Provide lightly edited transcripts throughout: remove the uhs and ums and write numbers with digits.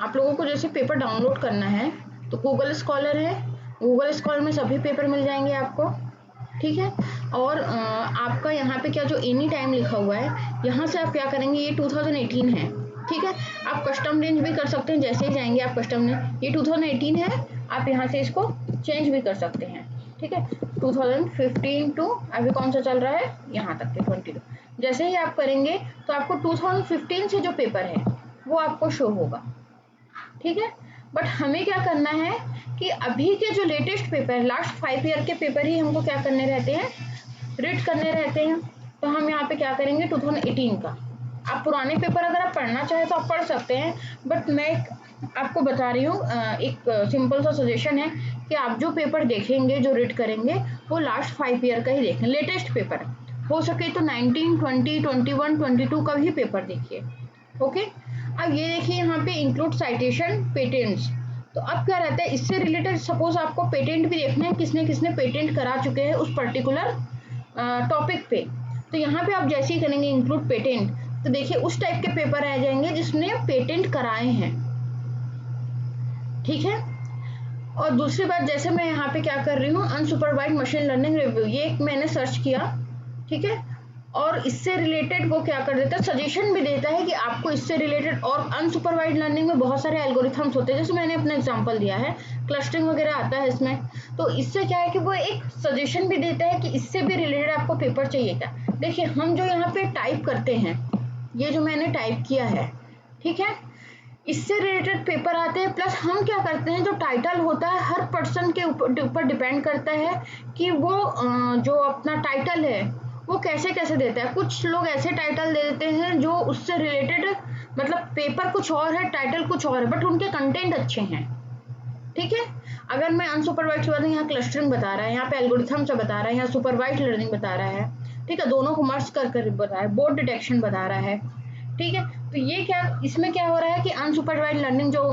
आप लोगों को जैसे पेपर डाउनलोड करना है तो गूगल स्कॉलर है, गूगल स्कॉलर में सभी पेपर मिल जाएंगे आपको, ठीक है। और आपका यहाँ पे क्या जो एनी टाइम लिखा हुआ है, यहाँ से आप क्या करेंगे, ये 2018 है, ठीक है। आप कस्टम रेंज भी कर सकते हैं, जैसे ही जाएंगे आप कस्टम रेंज, ये 2018 है, आप यहाँ से इसको चेंज भी कर सकते हैं, ठीक है। 2015 टू अभी कौन सा चल रहा है, यहाँ तक के 22। जैसे ही आप करेंगे तो आपको 2015 से जो पेपर है वो आपको शो होगा, ठीक है। बट हमें क्या करना है कि अभी के जो लेटेस्ट पेपर, लास्ट 5 ईयर के पेपर ही हमको क्या करने रहते हैं, रीड करने रहते हैं। तो हम यहाँ पे क्या करेंगे 2018 का। आप पुराने पेपर अगर आप पढ़ना चाहें तो आप पढ़ सकते हैं, बट मैं आपको बता रही हूँ, एक सिंपल सा सजेशन है कि आप जो पेपर देखेंगे, जो रीड करेंगे, वो लास्ट 5 ईयर का ही देखें, लेटेस्ट पेपर। हो सके तो 19, 20, 21, 22 का भी पेपर देखिए, ओके। अब ये देखिए यहाँ पे इंक्लूड साइटेशन पेटेंट्स। तो अब क्या रहता है, इससे रिलेटेड सपोज आपको पेटेंट भी देखना है, किसने किसने पेटेंट करा चुके हैं उस पर्टिकुलर टॉपिक पे। तो यहाँ पे आप जैसे ही करेंगे इंक्लूड पेटेंट, तो देखिए उस टाइप के पेपर आ जाएंगे जिसने पेटेंट कराए हैं, ठीक है। और दूसरी बात, जैसे मैं यहाँ पे क्या कर रही हूँ, अनसुपरवाइज्ड मशीन लर्निंग रिव्यू, ये एक मैंने सर्च किया, ठीक है। और इससे रिलेटेड वो क्या कर देता है, सजेशन भी देता है कि आपको इससे रिलेटेड, और अनसुपरवाइज्ड लर्निंग में बहुत सारे एल्गोरिथम्स होते हैं, जैसे मैंने अपना एग्जांपल दिया है, क्लस्टरिंग वगैरह आता है इसमें। तो इससे क्या है कि वो एक सजेशन भी देता है कि इससे भी रिलेटेड आपको पेपर चाहिए क्या। देखिए हम जो यहाँ पे टाइप करते हैं, ये जो मैंने टाइप किया है, ठीक है, इससे रिलेटेड पेपर आते हैं। प्लस हम क्या करते हैं, जो टाइटल होता है हर पर्सन के ऊपर डिपेंड करता है कि वो जो अपना टाइटल है वो कैसे कैसे देता है। कुछ लोग ऐसे टाइटल दे देते हैं जो उससे रिलेटेड, मतलब पेपर कुछ और है, टाइटल कुछ और है, बट उनके कंटेंट अच्छे हैं, ठीक है। अगर मैं अनसुपरवाइज्ड की बात, यहाँ क्लस्टरिंग बता रहा है, यहाँ पे एल्गोरिथम से बता रहा है, यहाँ सुपरवाइज्ड लर्निंग बता रहा है, ठीक है, दोनों को मर्ज कर कर बता रहा है, बोर्ड डिटेक्शन बता रहा है, ठीक है। तो ये क्या, इसमें क्या हो रहा है कि अनसुपरवाइज्ड लर्निंग जो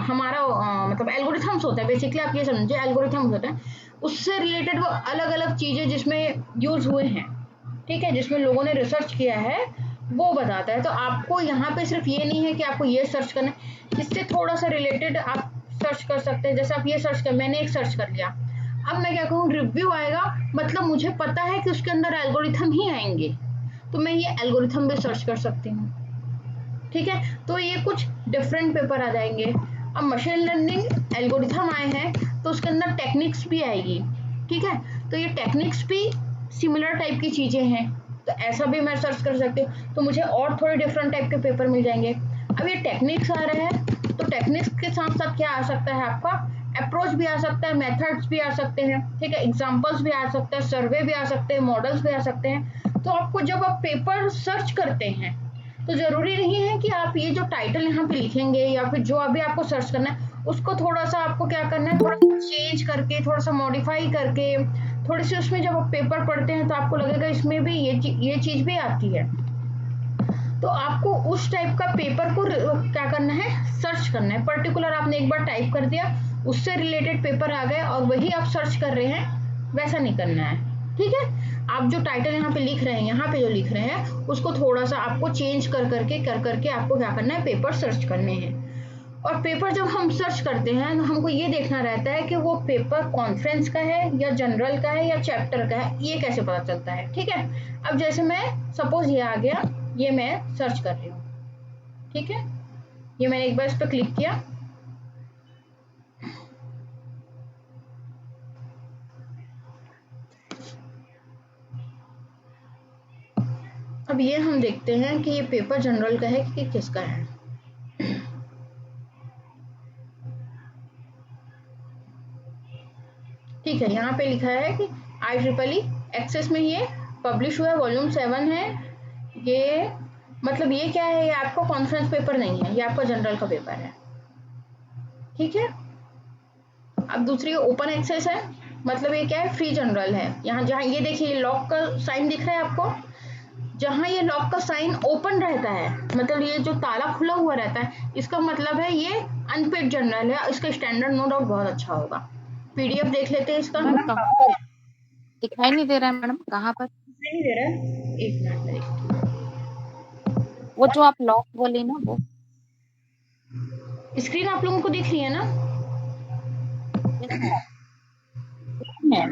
हमारा मतलब एल्गोरिथम्स होता है, बेसिकली आप ये समझिए एल्गोरिथम्स होता है, उससे रिलेटेड वो अलग अलग चीजें जिसमें यूज हुए हैं, ठीक है, जिसमें लोगों ने रिसर्च किया है, वो बताता है। तो आपको यहाँ पे सिर्फ ये नहीं है कि आपको ये सर्च करना है, इससे थोड़ा सा रिलेटेड आप सर्च कर सकते हैं। जैसे आप ये सर्च कर, मैंने एक सर्च कर लिया, अब मैं क्या कहूँ, रिव्यू आएगा, मतलब मुझे पता है कि उसके अंदर एल्गोरिथम ही आएंगे, तो मैं ये एल्गोरिथम भी सर्च कर सकती हूँ, ठीक है। तो ये कुछ डिफरेंट पेपर आ जाएंगे। अब मशीन लर्निंग एल्गोरिथम आए हैं तो उसके अंदर टेक्निक्स भी आएगी, ठीक है। तो ये टेक्निक्स भी सिमिलर टाइप की चीजें हैं, तो ऐसा भी मैं सर्च कर सकती हूँ, तो मुझे और थोड़े डिफरेंट टाइप के पेपर मिल जाएंगे। अब ये टेक्निक्स आ रहे हैं, तो टेक्निक्स के साथ साथ क्या आ सकता है, आपका अप्रोच भी आ सकता है, मेथड्स भी आ सकते हैं, ठीक है, एग्जाम्पल्स भी आ सकते हैं, सर्वे भी आ सकते हैं, मॉडल्स भी आ सकते हैं। तो आपको जब आप पेपर सर्च करते हैं तो जरूरी नहीं है कि आप ये जो टाइटल यहाँ पे लिखेंगे या फिर जो अभी आपको सर्च करना है उसको थोड़ा सा आपको क्या करना है, थोड़ा चेंज करके, थोड़ा सा मॉडिफाई करके, थोड़ी सी उसमें जब आप पेपर पढ़ते हैं तो आपको लगेगा इसमें भी ये चीज भी आती है। तो आपको उस टाइप का पेपर को क्या करना है, सर्च करना है। पर्टिकुलर आपने एक बार टाइप कर दिया, उससे रिलेटेड पेपर आ गए और वही आप सर्च कर रहे हैं, वैसा नहीं करना है, ठीक है। आप जो टाइटल यहाँ पे लिख रहे हैं, यहाँ पे जो लिख रहे हैं उसको थोड़ा सा आपको चेंज कर करके आपको क्या करना है, पेपर सर्च करने हैं। और पेपर जब हम सर्च करते हैं तो हमको ये देखना रहता है कि वो पेपर कॉन्फ्रेंस का है या जनरल का है या चैप्टर का है, ये कैसे पता चलता है, ठीक है। अब जैसे मैं सपोज ये आ गया, ये मैं सर्च कर रही हूँ, ठीक है, ये मैंने एक बार इस पर क्लिक किया, अब ये हम देखते हैं कि ये पेपर जनरल का है कि किसका है। ठीक है, यहाँ पे लिखा है कि IEEE एक्सेस में ये पब्लिश हुआ है, वॉल्यूम 7 है ये। मतलब ये क्या है, ये आपका कॉन्फ्रेंस पेपर नहीं है, ये आपका जनरल का पेपर है, ठीक है। अब दूसरी ओपन एक्सेस है, मतलब ये क्या है, फ्री जनरल है। यहाँ जहाँ ये देखिए लॉक का साइन दिख रहा है आपको, जहाँ ये लॉक का साइन ओपन रहता है, मतलब ये जो ताला खुला हुआ रहता है, इसका मतलब है ये अनपेड जनरल है, इसका स्टैंडर्ड नो डाउट बहुत अच्छा होगा। PDF देख लेते हैं इसका, मैम कहाँ पर दिखाई नहीं दे रहा है मैडम, कहाँ पर नहीं दे रहा है, एक मिनट में वो जो आप लॉक बोली ना वो स्क्रीन आप लोगों को दिख रही है ना? यस मैम,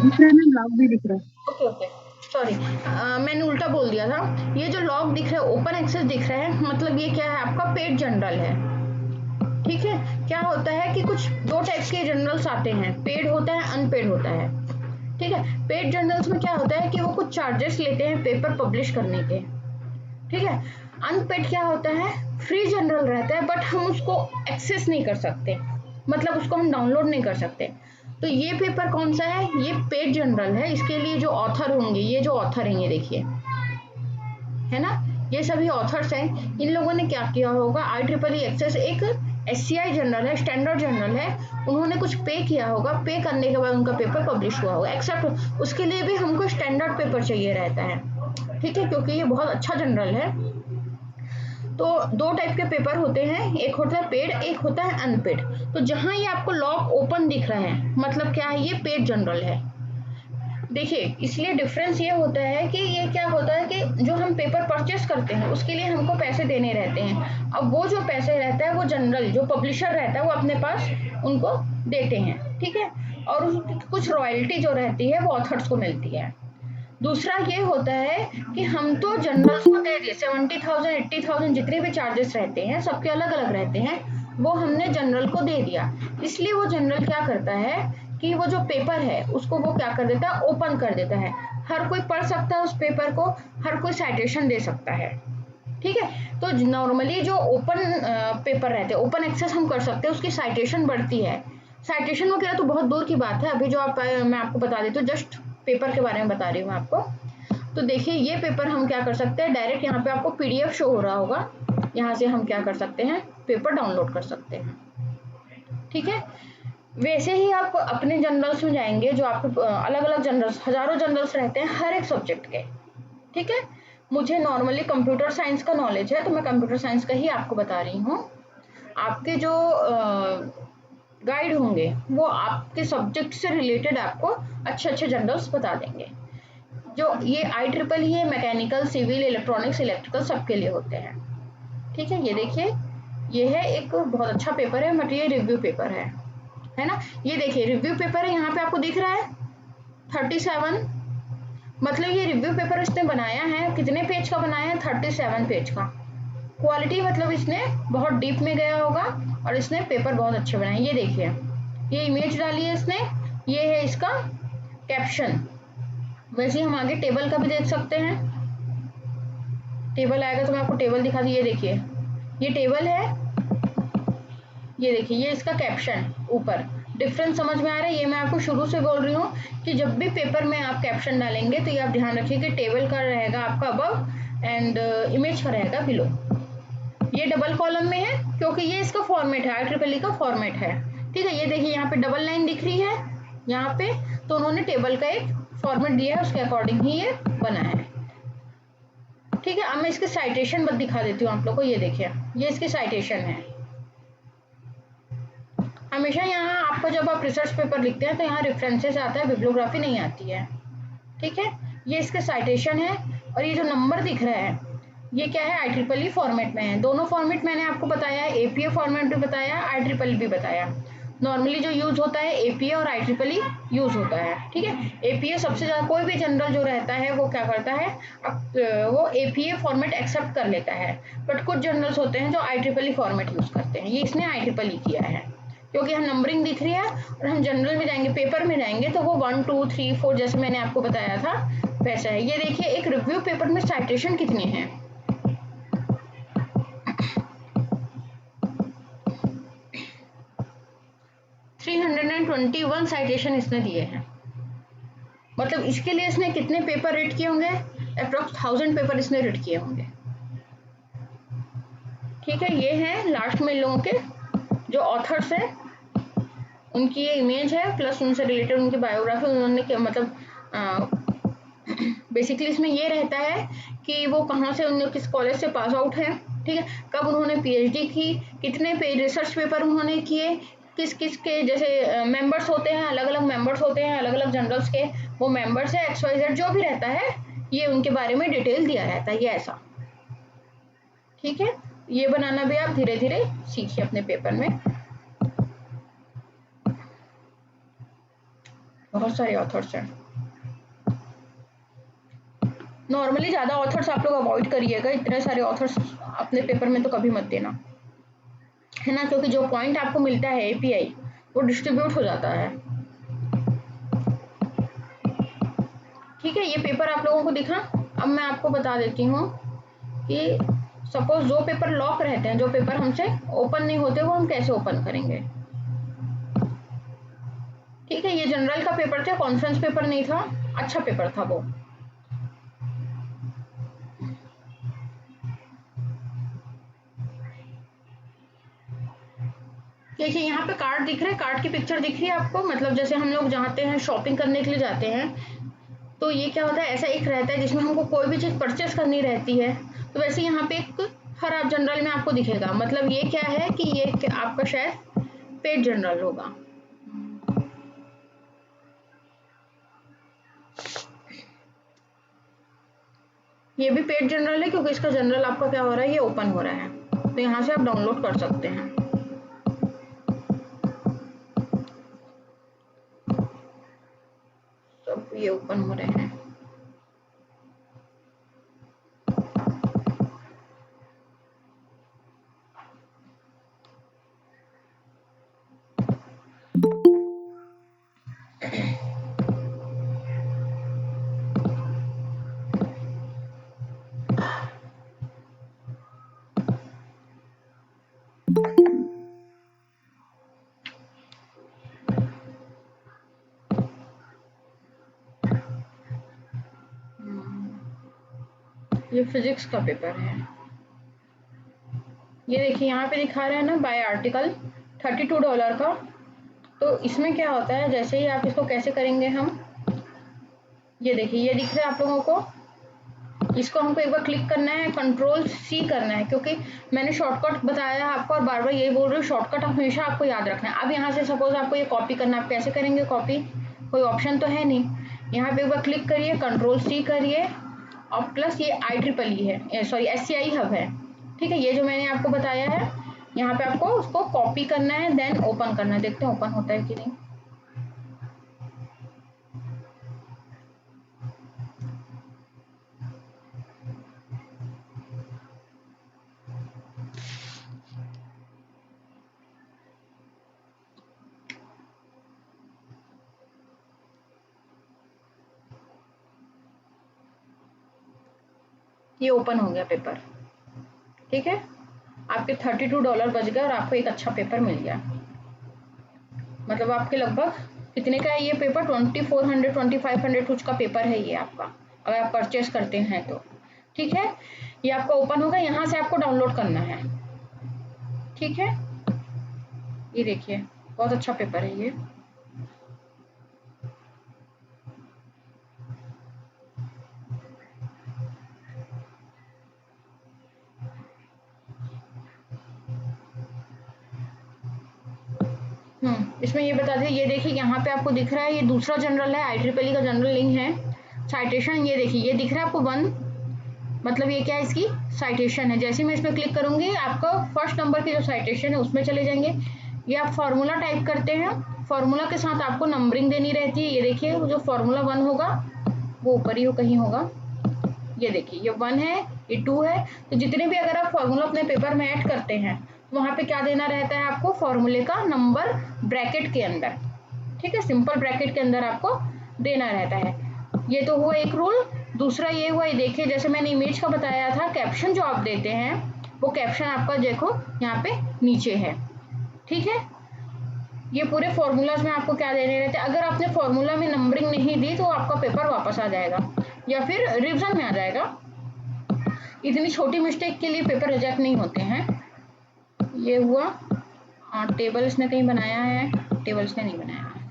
दिख रहा है मैम, लॉग भी दिख रहा है। ओके ओके, सॉरी, मैंने उल्टा बोल दिया था। ये जो लॉग दिख रहा है, ओपन एक्सेस दिख रहा है, मतलब ये क्या है, आपका पेड जनरल है। ठीक है, क्या होता है कि कुछ दो टाइप के जनरल्स आते हैं, पेड होता है, अनपेड होता है। ठीक है, पेड जर्नल्स में क्या होता है कि वो कुछ चार्जेस लेते हैं पेपर पब्लिश करने के। ठीक है, अनपेड क्या होता है, फ्री जनरल रहता है, बट हम उसको एक्सेस नहीं कर सकते, मतलब उसको हम डाउनलोड नहीं कर सकते। तो ये पेपर कौन सा है, ये पेड जनरल है। इसके लिए जो ऑथर होंगे, ये जो ऑथर हैं, ये देखिए, है ना, ये सभी ऑथर्स हैं। इन लोगों ने क्या किया होगा, IEEE एक्सेस एक SCI जनरल है, स्टैंडर्ड जनरल है, उन्होंने कुछ पे किया होगा, पे करने के बाद उनका पेपर पब्लिश हुआ होगा। एक्सेप्ट उसके लिए भी हमको स्टैंडर्ड पेपर चाहिए रहता है। ठीक है, क्योंकि ये बहुत अच्छा जनरल है। तो दो टाइप के पेपर होते हैं, एक होता है पेड, एक होता है अनपेड। तो जहां ये आपको लॉग ओपन दिख रहा है, मतलब क्या है, ये पेड जनरल है। देखिए, इसलिए डिफरेंस ये होता है कि ये क्या होता है कि जो हम पेपर परचेस करते हैं उसके लिए हमको पैसे देने रहते हैं। अब वो जो पैसे रहता है वो जनरल जो पब्लिशर रहता है वो अपने पास उनको देते हैं। ठीक है, और उसकी कुछ रॉयल्टी जो रहती है वो ऑथर्स को मिलती है। दूसरा ये होता है कि हम तो जनरल्स को दे दिए 70,000 80,000 जितने भी चार्जेस रहते हैं, सबके अलग अलग रहते हैं, वो हमने जनरल को दे दिया। इसलिए वो जनरल क्या करता है कि वो जो पेपर है उसको वो क्या कर देता है, ओपन कर देता है। हर कोई पढ़ सकता है उस पेपर को, हर कोई साइटेशन दे सकता है। ठीक है, तो नॉर्मली जो ओपन पेपर रहते हैं, ओपन एक्सेस हम कर सकते हैं, उसकी साइटेशन बढ़ती है। साइटेशन वगैरह तो बहुत दूर की बात है, अभी जो आप मैं आपको बता देती हूँ, जस्ट पेपर के बारे में बता रही हूँ आपको। तो देखिए, ये पेपर हम क्या कर सकते हैं, डायरेक्ट यहाँ पे आपको PDF शो हो रहा होगा, यहाँ से हम क्या कर सकते हैं, पेपर डाउनलोड कर सकते हैं। ठीक है, वैसे ही आप अपने जनरल्स में जाएंगे, जो आपके अलग अलग जनरल्स, हजारों जनरल्स रहते हैं हर एक सब्जेक्ट के। ठीक है, मुझे नॉर्मली कंप्यूटर साइंस का नॉलेज है, तो मैं कंप्यूटर साइंस का ही आपको बता रही हूँ। आपके जो गाइड होंगे वो आपके सब्जेक्ट से रिलेटेड आपको अच्छे अच्छे जनरल्स बता देंगे। जो ये IEEE है, मैकेनिकल, सिविल, इलेक्ट्रॉनिक्स, इलेक्ट्रिकल सबके लिए होते हैं। ठीक है, ये देखिए, ये है एक बहुत अच्छा पेपर है, बट ये रिव्यू पेपर है ना। ये देखिए, रिव्यू पेपर है, यहाँ पे आपको दिख रहा है 37, मतलब ये रिव्यू पेपर इसने बनाया है, कितने पेज का बनाया है, 37 पेज का। क्वालिटी मतलब इसने बहुत डीप में गया होगा और इसने पेपर बहुत अच्छे बनाए। ये देखिए, ये इमेज डाली है इसने, ये है इसका कैप्शन। वैसे हम आगे टेबल का भी देख सकते हैं, टेबल आएगा तो मैं आपको टेबल दिखा दी। ये देखिए, ये टेबल है, ये देखिए, ये इसका कैप्शन ऊपर। डिफरेंस समझ में आ रहा है, ये मैं आपको शुरू से बोल रही हूँ कि जब भी पेपर में आप कैप्शन डालेंगे तो ये आप ध्यान रखिए कि टेबल का रहेगा आपका अबव एंड इमेज का रहेगा बिलो। ये डबल कॉलम में है क्योंकि ये इसका फॉर्मेट है, IEEE का फॉर्मेट है। ठीक है, ये देखिए, यहाँ पे डबल लाइन दिख रही है यहाँ पे, तो उन्होंने टेबल का एक फॉर्मेट दिया है, उसके अकॉर्डिंग ही ये बना है। ठीक है, अब मैं इसके साइटेशन बस दिखा देती हूँ आप लोग को। ये देखिए, ये इसकी साइटेशन है। हमेशा यहाँ आपको जब आप रिसर्च पेपर लिखते हैं तो यहाँ रेफरेंसेस आता है, बिब्लियोग्राफी नहीं आती है। ठीक है, ये इसके साइटेशन है, और ये जो नंबर दिख रहा है ये क्या है, IEEE फॉर्मेट में है। दोनों फॉर्मेट मैंने आपको बताया है, APA फॉर्मेट भी बताया, IEEE भी बताया। नॉर्मली जो यूज होता है APA और IEEE यूज होता है। ठीक है, APA सबसे ज्यादा, कोई भी जनरल जो रहता है वो क्या करता है, अब वो APA फॉर्मेट एक्सेप्ट कर लेता है, बट कुछ जनरल्स होते हैं जो IEEE फॉर्मेट यूज करते हैं। ये इसने IEEE किया है क्योंकि हम नंबरिंग दिख रही है, और हम जनरल में जाएंगे, पेपर में जाएंगे तो वो 1 2 3 4 जैसे मैंने आपको बताया था वैसा है। ये देखिए, एक रिव्यू पेपर में साइटेशन कितने हैं, 321 साइटेशन इसने दिए हैं। मतलब इसके लिए इसने कितने पेपर रीड किए होंगे, अप्रोक्स 1000 पेपर इसने रीड किए होंगे। ठीक है, ये है लास्ट में इन लोगों के जो ऑथर्स हैं, उनकी ये इमेज है, प्लस उनसे रिलेटेड उनकी बायोग्राफी, उन्होंने मतलब बेसिकली इसमें ये रहता है कि वो कहाँ से, उन्होंने किस कॉलेज से पास आउट है। ठीक है, कब उन्होंने PhD की, कितने रिसर्च पेपर उन्होंने किए, किस किस के जैसे मेंबर्स होते हैं, अलग अलग मेंबर्स होते हैं अलग अलग जर्नल्स के, वो मेंबर्स है XYZ जो भी रहता है, ये उनके बारे में डिटेल दिया रहता है। ये ऐसा ठीक है, ये बनाना भी आप धीरे धीरे सीखिए अपने पेपर में। बहुत सारे ऑथर्स हैं, नॉर्मली ज्यादा ऑथर्स आप लोग अवॉइड करिएगा, इतने सारे ऑथर्स अपने पेपर में तो कभी मत देना, है ना, क्योंकि जो पॉइंट आपको मिलता है एपीआई वो डिस्ट्रीब्यूट हो जाता है। ठीक है, ये पेपर आप लोगों को दिखा। अब मैं आपको बता देती हूँ कि सपोज जो पेपर लॉक रहते हैं, जो पेपर हमसे ओपन नहीं होते, वो हम कैसे ओपन करेंगे। ठीक है, ये जनरल का पेपर था, कॉन्फ्रेंस पेपर नहीं था, अच्छा पेपर था वो। देखिए यहाँ पे कार्ड दिख रहा है, कार्ड की पिक्चर दिख रही है आपको, मतलब जैसे हम लोग जाते हैं शॉपिंग करने के लिए जाते हैं, तो ये क्या होता है, ऐसा एक रहता है जिसमें हमको कोई भी चीज परचेस करनी रहती है, तो वैसे यहाँ पे एक हर आप जनरल में आपको दिखेगा, मतलब ये क्या है कि ये आपका शायद पेड जनरल होगा। ये भी पेड जनरल है, क्योंकि इसका जनरल आपका क्या हो रहा है, ये ओपन हो रहा है, तो यहाँ से आप डाउनलोड कर सकते हैं। सब ये ओपन हो रहे हैं। ये फिजिक्स का पेपर है, ये देखिए यहाँ पे दिखा रहा है ना, बाय आर्टिकल $32 का। तो इसमें क्या होता है, जैसे ही आप इसको कैसे करेंगे हम, ये देखिए ये दिख रहा है आप लोगों को, इसको हमको एक बार क्लिक करना है, कंट्रोल सी करना है, क्योंकि मैंने शॉर्टकट बताया आपको और बार बार यही बोल रही हूँ, शॉर्टकट हमेशा आपको याद रखना है। अब यहाँ से सपोज आपको ये कॉपी करना है, आप कैसे करेंगे कॉपी, कोई ऑप्शन तो है नहीं, यहाँ पे एक बार क्लिक करिए, कंट्रोल सी करिए, और प्लस ये IEEE है, सॉरी SCI हब है। ठीक है, ये जो मैंने आपको बताया है, यहाँ पे आपको उसको कॉपी करना है, देन ओपन करना है, देखते हैं ओपन होता है कि नहीं। ये ओपन हो गया पेपर। ठीक है, आपके $32 बच गए और आपको एक अच्छा पेपर मिल गया, मतलब आपके लगभग कितने का है ये पेपर, 2400 2500 कुछ का पेपर है ये आपका, अगर आप परचेस करते हैं तो। ठीक है, ये आपका ओपन होगा, यहाँ से आपको डाउनलोड करना है। ठीक है, ये देखिए बहुत अच्छा पेपर है ये। इसमें ये बता दें, ये देखिए यहाँ पे आपको दिख रहा है, ये दूसरा जनरल है, IEEE का जनरल लिंक है, साइटेशन ये देखिए ये दिख रहा है आपको 1, मतलब ये क्या है, इसकी साइटेशन है। जैसे मैं इसमें क्लिक करूंगी, आपका फर्स्ट नंबर की जो साइटेशन है उसमें चले जाएंगे। ये आप फॉर्मूला टाइप करते हैं, फॉर्मूला के साथ आपको नंबरिंग देनी रहती है। ये देखिए जो फॉर्मूला 1 होगा वो ऊपर ही कहीं होगा, ये देखिए ये 1 है, ये 2 है, तो जितने भी अगर आप फॉर्मूला अपने पेपर में ऐड करते हैं तो वहाँ पे क्या देना रहता है आपको, फॉर्मूले का नंबर ब्रैकेट के अंदर। ठीक है, सिंपल ब्रैकेट के अंदर आपको देना रहता है। ये तो हुआ एक रूल। दूसरा ये हुआ, ये देखिए जैसे मैंने इमेज का बताया था, कैप्शन जो आप देते हैं वो कैप्शन आपका देखो यहाँ पे नीचे है। ठीक है, ये पूरे फॉर्मूलाज में आपको क्या देने रहते हैं, अगर आपने फॉर्मूला में नंबरिंग नहीं दी तो आपका पेपर वापस आ जाएगा या फिर रिवीजन में आ जाएगा। इतनी छोटी मिस्टेक के लिए पेपर रिजेक्ट नहीं होते हैं। ये हुआ, टेबल इसने कहीं बनाया है, टेबल इसने नहीं बनाया है।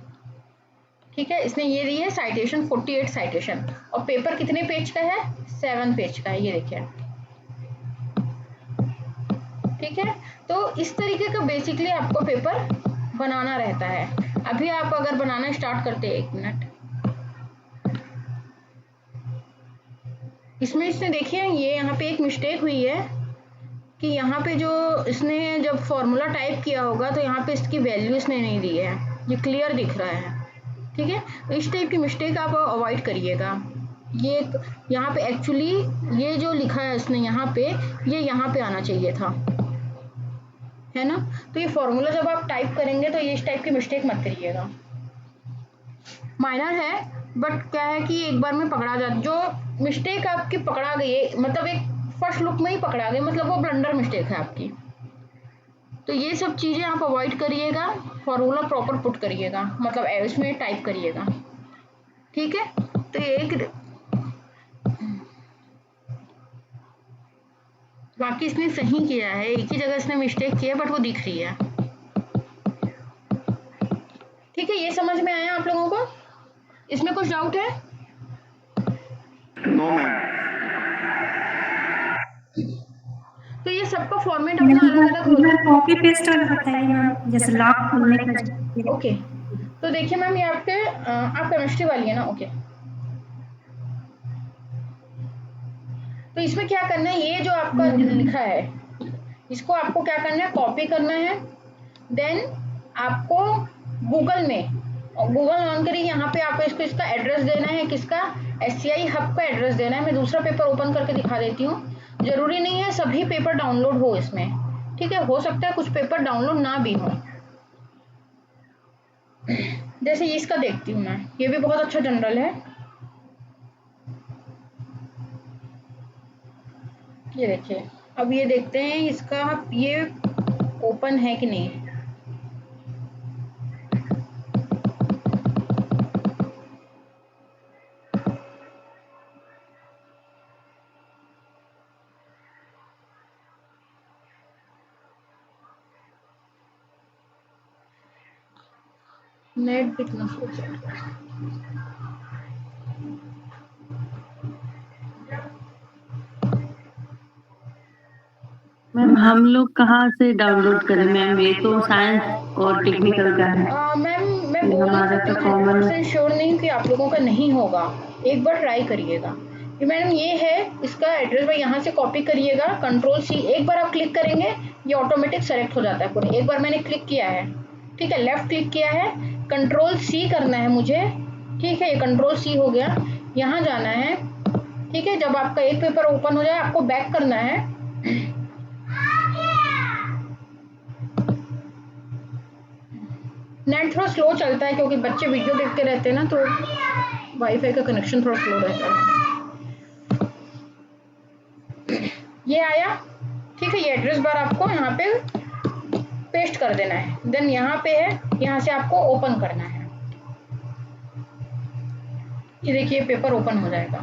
ठीक है, इसने ये दी है साइटेशन 48 साइटेशन, और पेपर कितने पेज का है, 7 पेज का है, ये देखिए। ठीक है, तो इस तरीके का बेसिकली आपको पेपर बनाना रहता है। अभी आप अगर बनाना स्टार्ट करते हैं, 1 मिनट, इसमें इसने देखिए ये यहाँ पे एक मिस्टेक हुई है, कि यहाँ पे जो इसने जब फॉर्मूला टाइप किया होगा तो यहाँ पे इसकी वैल्यू इसने नहीं दी है, ये क्लियर दिख रहा है। ठीक है, इस टाइप की मिस्टेक आप अवॉइड करिएगा। ये यहाँ पे एक्चुअली ये जो लिखा है इसने यहाँ पे, ये यहाँ पे आना चाहिए था, है ना। तो ये फॉर्मूला जब आप टाइप करेंगे तो ये इस टाइप की मिस्टेक मत करिएगा। माइनर है बट क्या है कि एक बार में पकड़ा जाता, जो मिस्टेक आपकी पकड़ा गई मतलब एक फर्स्ट लुक में ही पकड़ा गई, मतलब वो ब्लंडर मिस्टेक है आपकी। तो ये सब चीज़ें आप अवॉइड करिएगा, फॉर्मूला प्रॉपर पुट करिएगा, मतलब इसमें टाइप करिएगा। ठीक है, तो एक बाकी इसने सही किया है, एक ही जगह इसने मिस्टेक किया बट वो दिख रही है। ठीक है, ये समझ में आया आप लोगों को? इसमें कुछ डाउट है? No ma'am. तो ये सबका फॉर्मेट अपना अलग अलग होता है। कॉपी पेस्ट वाला बताइए मैम, जैसे लॉक खोलने का। ओके, तो देखिए मैम, ये आपके आप केमिस्ट्री वाली है ना? ओके, तो इसमें क्या करना है, ये जो आपका लिखा है इसको आपको क्या करना है, कॉपी करना है। देन आपको गूगल ऑन करिए, यहाँ पे आपको इसका एड्रेस देना है, किसका, SCI हब का एड्रेस देना है। मैं दूसरा पेपर ओपन करके दिखा देती हूँ, जरूरी नहीं है सभी पेपर डाउनलोड हो इसमें। ठीक है, हो सकता है कुछ पेपर डाउनलोड ना भी हो। जैसे इसका देखती हूँ मैं, ये भी बहुत अच्छा जनरल है। ये देखिए, अब ये देखते हैं इसका ये ओपन है कि नहीं। नेट कितना स्लो चल रहा है। मैम हम लोग कहाँ से डाउनलोड करें मैम? ये तो साइंस और टेक्निकल का है। मैम मैं बोल हमारा तो कॉमन 100% श्योर नहीं कि आप लोगों का नहीं होगा, एक बार ट्राई करिएगा। कि मैडम ये है इसका एड्रेस, भाई यहाँ से कॉपी करिएगा, Ctrl+C, एक बार आप क्लिक करेंगे ये ऑटोमेटिक सेलेक्ट हो जाता है पूरे। एक बार मैंने क्लिक किया है, ठीक है, लेफ्ट क्लिक किया है, Ctrl+C करना है मुझे। ठीक है, ये Ctrl+C हो गया, यहाँ जाना है। ठीक है, जब आपका एक पेपर ओपन हो जाए आपको बैक करना है। नेट थोड़ा स्लो चलता है क्योंकि बच्चे वीडियो देखते रहते हैं ना, तो वाईफाई का कनेक्शन थोड़ा स्लो रहता है। ये आया, ठीक है, ये एड्रेस बार आपको यहाँ पे पेस्ट कर देना है। देन यहाँ पे है, यहाँ से आपको ओपन करना है। ये देखिए पेपर ओपन हो जाएगा।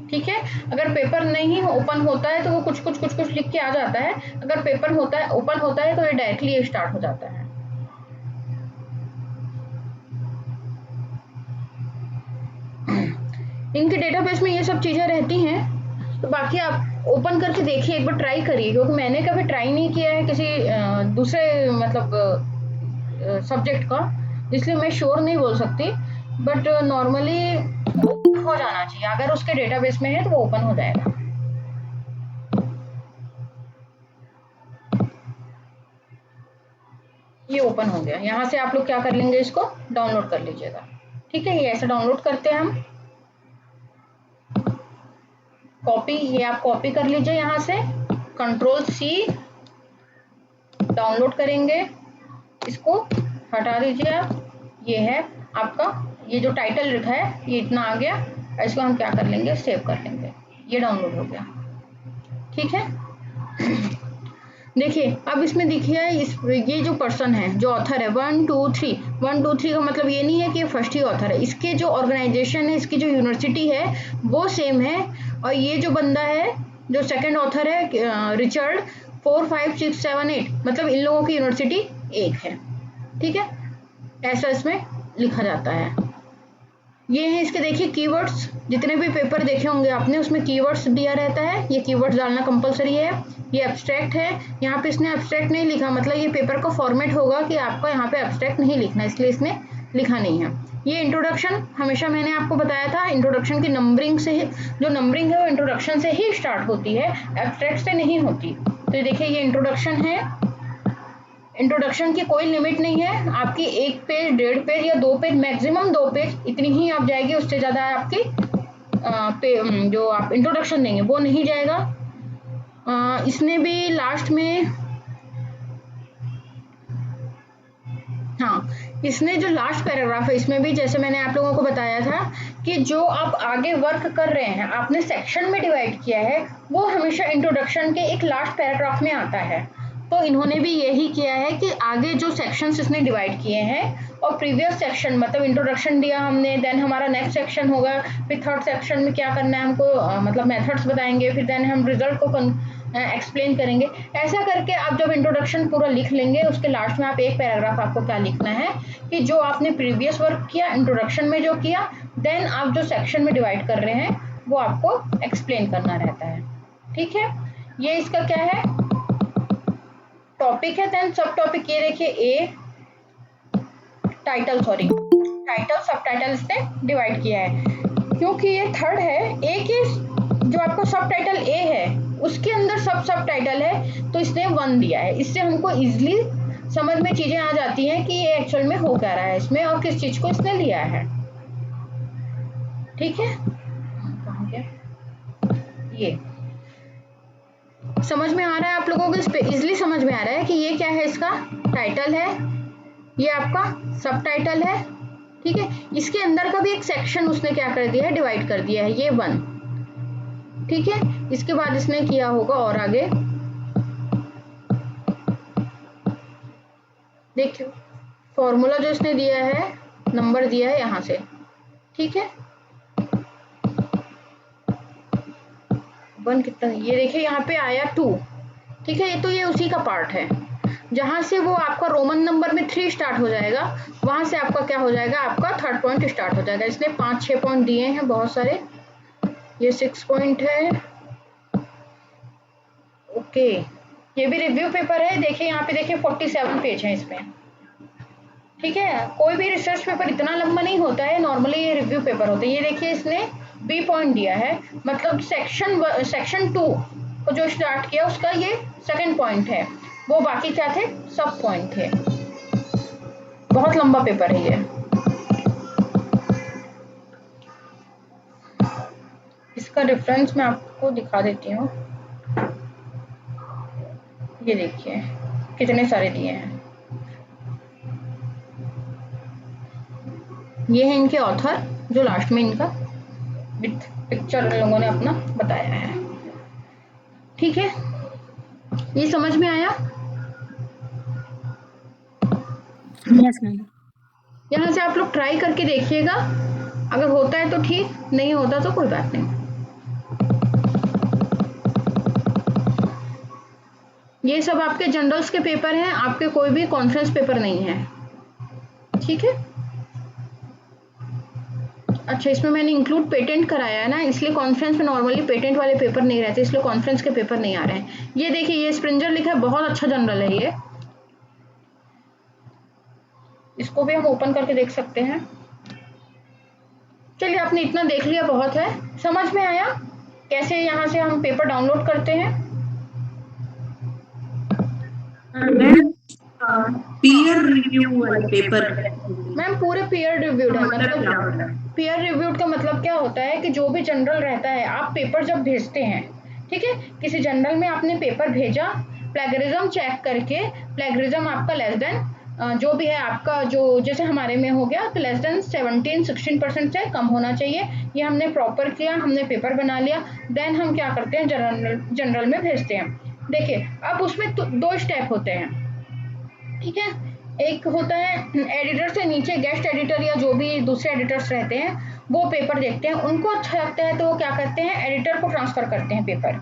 ठीक है, अगर पेपर नहीं ओपन होता है तो वो कुछ कुछ लिख के आ जाता है, अगर पेपर होता है ओपन होता है तो ये डायरेक्टली स्टार्ट हो जाता है। इनके डेटाबेस में ये सब चीज़ें रहती हैं, तो बाकी आप ओपन करके देखिए, एक बार ट्राई करिए, क्योंकि मैंने कभी ट्राई नहीं किया है किसी दूसरे मतलब सब्जेक्ट का, इसलिए मैं श्योर नहीं बोल सकती। बट नॉर्मली हो जाना चाहिए, अगर उसके डेटाबेस में है तो वो ओपन हो जाएगा। ये ओपन हो गया, यहाँ से आप लोग क्या कर लेंगे, इसको डाउनलोड कर लीजिएगा। ठीक है, ये ऐसे डाउनलोड करते हैं हम। कॉपी, ये आप कॉपी कर लीजिए, यहाँ से Ctrl+C डाउनलोड करेंगे, इसको हटा दीजिए आप। ये है आपका, ये जो टाइटल लिखा है ये इतना आ गया, इसको हम क्या कर लेंगे, सेव कर लेंगे। ये डाउनलोड हो गया। ठीक है, देखिए अब इसमें देखिए ये जो पर्सन है, जो ऑथर है 1 2 3, 1 2 3 का मतलब ये नहीं है कि ये फर्स्ट ही ऑथर है, इसके जो ऑर्गेनाइजेशन है, इसकी जो यूनिवर्सिटी है वो सेम है। और ये जो बंदा है जो सेकंड ऑथर है रिचर्ड 4 5 6 7 8, मतलब इन लोगों की यूनिवर्सिटी एक है। ठीक है, ऐसा इसमें लिखा जाता है। ये है इसके, देखिए कीवर्ड्स, जितने भी पेपर देखे होंगे आपने उसमें कीवर्ड्स दिया रहता है, ये कीवर्ड्स डालना कंपलसरी है। ये एब्स्ट्रैक्ट है, यहाँ पे इसने एब्स्ट्रैक्ट नहीं लिखा, मतलब ये पेपर का फॉर्मेट होगा कि आपको यहाँ पे एब्स्ट्रैक्ट नहीं लिखना, इसलिए इसने लिखा नहीं है। ये इंट्रोडक्शन, हमेशा मैंने आपको बताया था इंट्रोडक्शन की नंबरिंग से, जो नंबरिंग है वो इंट्रोडक्शन से ही स्टार्ट होती है, एब्स्ट्रैक्ट से नहीं होती। तो ये देखिए ये इंट्रोडक्शन है। इंट्रोडक्शन की कोई लिमिट नहीं है, आपकी 1 पेज, 1.5 पेज या 2 पेज, मैक्सिमम 2 पेज, इतनी ही आप जाएगी, उससे ज़्यादा आपकी जो आप इंट्रोडक्शन देंगे वो नहीं जाएगा। इसने भी लास्ट में, हाँ, इसने जो लास्ट पैराग्राफ है इसमें भी जैसे मैंने आप लोगों को बताया था कि जो आप आगे वर्क कर रहे हैं, आपने सेक्शन में डिवाइड किया है, वो हमेशा इंट्रोडक्शन के एक लास्ट पैराग्राफ में आता है। तो इन्होंने भी यही किया है कि आगे जो सेक्शंस इसने डिवाइड किए हैं और प्रीवियस सेक्शन, मतलब इंट्रोडक्शन दिया हमने, देन हमारा नेक्स्ट सेक्शन होगा, फिर थर्ड सेक्शन में क्या करना है हमको, मतलब मेथड्स बताएंगे, फिर देन हम रिजल्ट को एक्सप्लेन करेंगे। ऐसा करके आप जब इंट्रोडक्शन पूरा लिख लेंगे, उसके लास्ट में आप एक पैराग्राफ आपको क्या लिखना है कि जो आपने प्रीवियस वर्क किया इंट्रोडक्शन में जो किया, देन आप जो सेक्शन में डिवाइड कर रहे हैं वो आपको एक्सप्लेन करना रहता है। ठीक है, ये इसका क्या है, टॉपिक है। देन सब टॉपिक ये देखिए, ए टाइटल, सॉरी टाइटल सब टाइटल इसने डिवाइड किया है, क्योंकि ये थर्ड है। ए के जो आपका सब टाइटल ए है उसके अंदर सब टाइटल है, तो इसने 1 दिया है। इससे हमको इजिली समझ में चीजें आ जाती हैं कि ये एक्चुअल में हो क्या रहा है इसमें और किस चीज को इसने लिया है। ठीक है, कहाँ गया ये, समझ में आ रहा है आप लोगों को, इस पे इजिली समझ में आ रहा है कि ये क्या है, इसका टाइटल है, ये आपका सब टाइटल है। ठीक है, इसके अंदर का भी एक सेक्शन उसने क्या कर दिया है, डिवाइड कर दिया है, ये 1। ठीक है, इसके बाद इसने किया होगा और आगे देखिए फॉर्मूला जो इसने दिया है, नंबर दिया है यहाँ से। ठीक है, 1 कितना, ये देखिए यहाँ पे आया 2। ठीक है, ये तो ये उसी का पार्ट है, जहां से वो आपका रोमन नंबर में 3 स्टार्ट हो जाएगा, वहां से आपका क्या हो जाएगा, आपका थर्ड पॉइंट स्टार्ट हो जाएगा। इसने 5-6 पॉइंट दिए हैं बहुत सारे, ये 6 पॉइंट है। ओके, ये भी रिव्यू पेपर है। देखिए यहाँ पे देखिए 47 पेज है इसमें। ठीक है, कोई भी रिसर्च पेपर इतना लंबा नहीं होता है, नॉर्मली ये रिव्यू पेपर होते हैं। ये देखिए इसने बी पॉइंट दिया है, मतलब सेक्शन 2 को जो स्टार्ट किया उसका ये सेकंड पॉइंट है, वो बाकी क्या थे, सब पॉइंट थे। बहुत लंबा पेपर है ये। इसका रेफरेंस मैं आपको दिखा देती हूँ, ये देखिए कितने सारे दिए हैं। ये है इनके ऑथर, जो लास्ट में इनका विथ पिक्चर लोगों ने अपना बताया है। ठीक है, ये समझ में आया? Yes ma'am. यहाँ से आप लोग ट्राई करके देखिएगा, अगर होता है तो ठीक, नहीं होता तो कोई बात नहीं। ये सब आपके जनरल्स के पेपर हैं, आपके कोई भी कॉन्फ्रेंस पेपर नहीं है। ठीक है, अच्छा इसमें मैंने इंक्लूड पेटेंट कराया है ना, इसलिए कॉन्फ्रेंस में नॉर्मली पेटेंट वाले पेपर नहीं रहते, इसलिए कॉन्फ्रेंस के पेपर नहीं आ रहे हैं। ये देखिए ये स्प्रिंजर लिखा है, बहुत अच्छा जनरल है ये, इसको भी हम ओपन करके देख सकते हैं। चलिए आपने इतना देख लिया, बहुत है। समझ में आया कैसे यहाँ से हम पेपर डाउनलोड करते हैं? पीयर रिव्यू वाले पेपर मैम पूरे पीयर रिव्यूड है, मतलब पीयर रिव्यूड का मतलब क्या होता है कि जो भी जनरल रहता है, आप पेपर जब भेजते हैं, ठीक है, किसी जनरल में आपने पेपर भेजा, प्लेगरिज्म चेक करके, प्लेगरिज्म आपका लेस देन जो भी है आपका, जो जैसे हमारे में हो गया तो लेस देन 17-16% से कम होना चाहिए। ये हमने प्रॉपर किया, हमने पेपर बना लिया, देन हम क्या करते हैं, जनरल में भेजते हैं। देखिए अब उसमें 2 स्टेप होते हैं। ठीक है, एक होता है एडिटर से नीचे गेस्ट एडिटर या जो भी दूसरे एडिटर्स रहते हैं, वो पेपर देखते हैं, उनको अच्छा लगता है तो वो क्या करते हैं, एडिटर को ट्रांसफर करते हैं पेपर।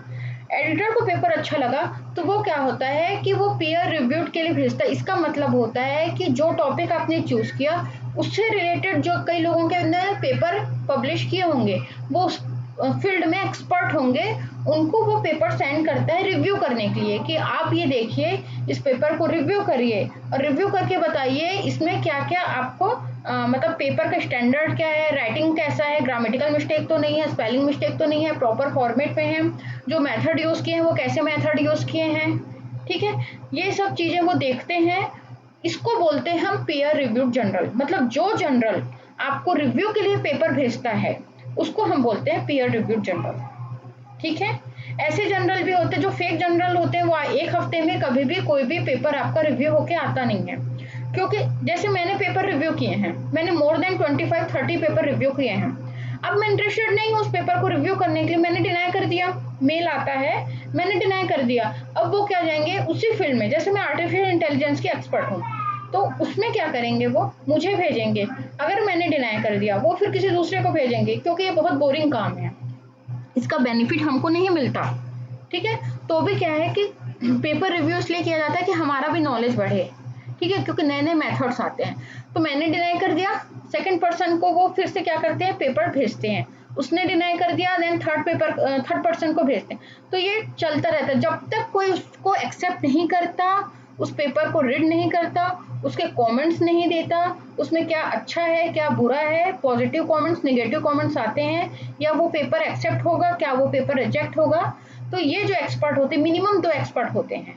एडिटर को पेपर अच्छा लगा तो वो क्या होता है कि वो पीयर रिव्यूड के लिए भेजता है। इसका मतलब होता है कि जो टॉपिक आपने चूज किया उससे रिलेटेड जो कई लोगों के अंदर पेपर पब्लिश किए होंगे, वो उस फील्ड में एक्सपर्ट होंगे, उनको वो पेपर सेंड करता है रिव्यू करने के लिए कि आप ये देखिए, इस पेपर को रिव्यू करिए और रिव्यू करके बताइए इसमें क्या क्या आपको मतलब पेपर का स्टैंडर्ड क्या है, राइटिंग कैसा है, ग्रामेटिकल मिस्टेक तो नहीं है, स्पेलिंग मिस्टेक तो नहीं है, प्रॉपर फॉर्मेट में है, जो मेथड यूज़ किए हैं वो कैसे मेथड यूज़ किए हैं, ठीक है, ये सब चीज़ें वो देखते हैं। इसको बोलते हैं हम पीयर रिव्यूड जर्नल। मतलब जो जर्नल आपको रिव्यू के लिए पेपर भेजता है उसको हम बोलते हैं पीयर रिव्यूड जर्नल, ठीक है। ऐसे जर्नल भी होते हैं जो फेक जर्नल होते हैं, वो एक हफ्ते में कभी भी कोई भी पेपर आपका रिव्यू होके आता नहीं है, क्योंकि जैसे मैंने पेपर रिव्यू किए हैं, मैंने मोर देन 25-30 पेपर रिव्यू किए हैं। अब मैं इंटरेस्टेड नहीं हूँ उस पेपर को रिव्यू करने के लिए, मैंने डिनाई कर दिया, मेल आता है मैंने डिनाई कर दिया। अब वो क्या जाएंगे उसी फील्ड में, जैसे मैं आर्टिफिशियल इंटेलिजेंस की एक्सपर्ट हूँ, तो उसमें क्या करेंगे, वो मुझे भेजेंगे, अगर मैंने डिनाई कर दिया वो फिर किसी दूसरे को भेजेंगे, क्योंकि ये बहुत बोरिंग काम है, इसका बेनिफिट हमको नहीं मिलता, ठीक है। तो भी क्या है कि पेपर रिव्यू इसलिए किया जाता है कि हमारा भी नॉलेज बढ़े, ठीक है, क्योंकि नए नए मेथड्स आते हैं। तो मैंने डिनाई कर दिया, सेकंड पर्सन को वो फिर से क्या करते हैं, पेपर भेजते हैं, उसने डिनाई कर दिया, देन थर्ड पर्सन को भेजते हैं। तो ये चलता रहता है जब तक कोई उसको एक्सेप्ट नहीं करता, उस पेपर को रीड नहीं करता, उसके कमेंट्स नहीं देता, उसमें क्या अच्छा है क्या बुरा है, पॉजिटिव कमेंट्स नेगेटिव कमेंट्स आते हैं, या वो पेपर एक्सेप्ट होगा क्या वो पेपर रिजेक्ट होगा। तो ये जो एक्सपर्ट होते हैं, मिनिमम 2 एक्सपर्ट होते हैं,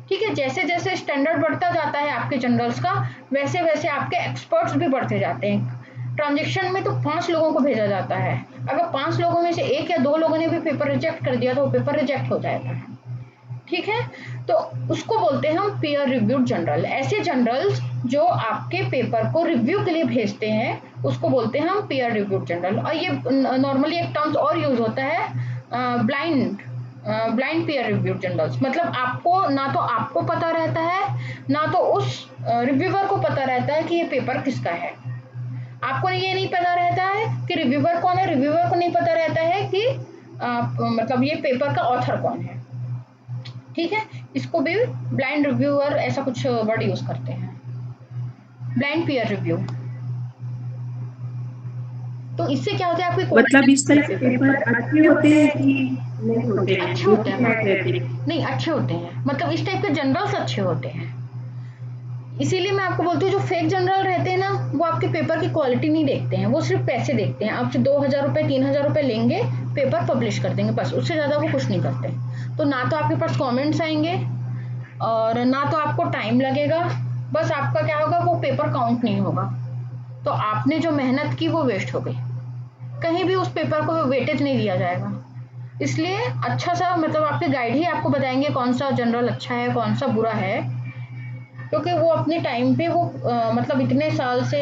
ठीक है। जैसे जैसे स्टैंडर्ड बढ़ता जाता है आपके जर्नल्स का, वैसे वैसे आपके एक्सपर्ट्स भी बढ़ते जाते हैं। ट्रांजेक्शन में तो 5 लोगों को भेजा जाता है, अगर 5 लोगों में से 1 या 2 लोगों ने भी पेपर रिजेक्ट कर दिया तो वो पेपर रिजेक्ट हो जाता है, ठीक है। तो उसको बोलते हैं हम पीयर रिव्यूड जर्नल। ऐसे जर्नल्स जो आपके पेपर को रिव्यू के लिए भेजते हैं उसको बोलते हैं हम पीयर रिव्यूड जर्नल। और ये नॉर्मली एक टर्म्स और यूज होता है, ब्लाइंड पीयर रिव्यूड जर्नल्स। मतलब आपको ना तो आपको पता रहता है ना तो उस रिव्यूअर को पता रहता है कि ये पेपर किसका है। आपको ये नहीं पता रहता है कि रिव्यूअर कौन है, रिव्यूअर को नहीं पता रहता है कि मतलब ये पेपर का ऑथर कौन है, ठीक है। इसको भी ब्लाइंड रिव्यूअर ऐसा कुछ वर्ड यूज करते हैं, ब्लाइंड पीयर रिव्यू। तो इससे क्या होता है, आपकी मतलब इस तरह के पेपर अच्छे होते हैं कि नहीं होते हैं? अच्छे होते हैं, रहते हैं? नहीं अच्छे होते हैं, मतलब इस टाइप के जर्नल्स अच्छे होते हैं। इसीलिए मैं आपको बोलती हूँ जो फेक जर्नल रहते हैं ना, वो आपके पेपर की क्वालिटी नहीं देखते हैं, वो सिर्फ पैसे देखते हैं। आपसे 2000 रुपये 3000 रुपये लेंगे, पेपर पब्लिश कर देंगे, बस उससे ज़्यादा वो कुछ नहीं करते। तो ना तो आपके पास कमेंट्स आएंगे और ना तो आपको टाइम लगेगा, बस आपका क्या होगा, वो पेपर काउंट नहीं होगा, तो आपने जो मेहनत की वो वेस्ट हो गई, कहीं भी उस पेपर को वेटेज नहीं दिया जाएगा। इसलिए अच्छा सा मतलब आपके गाइड ही आपको बताएंगे कौन सा जनरल अच्छा है कौन सा बुरा है, क्योंकि वो अपने टाइम पे वो मतलब इतने साल से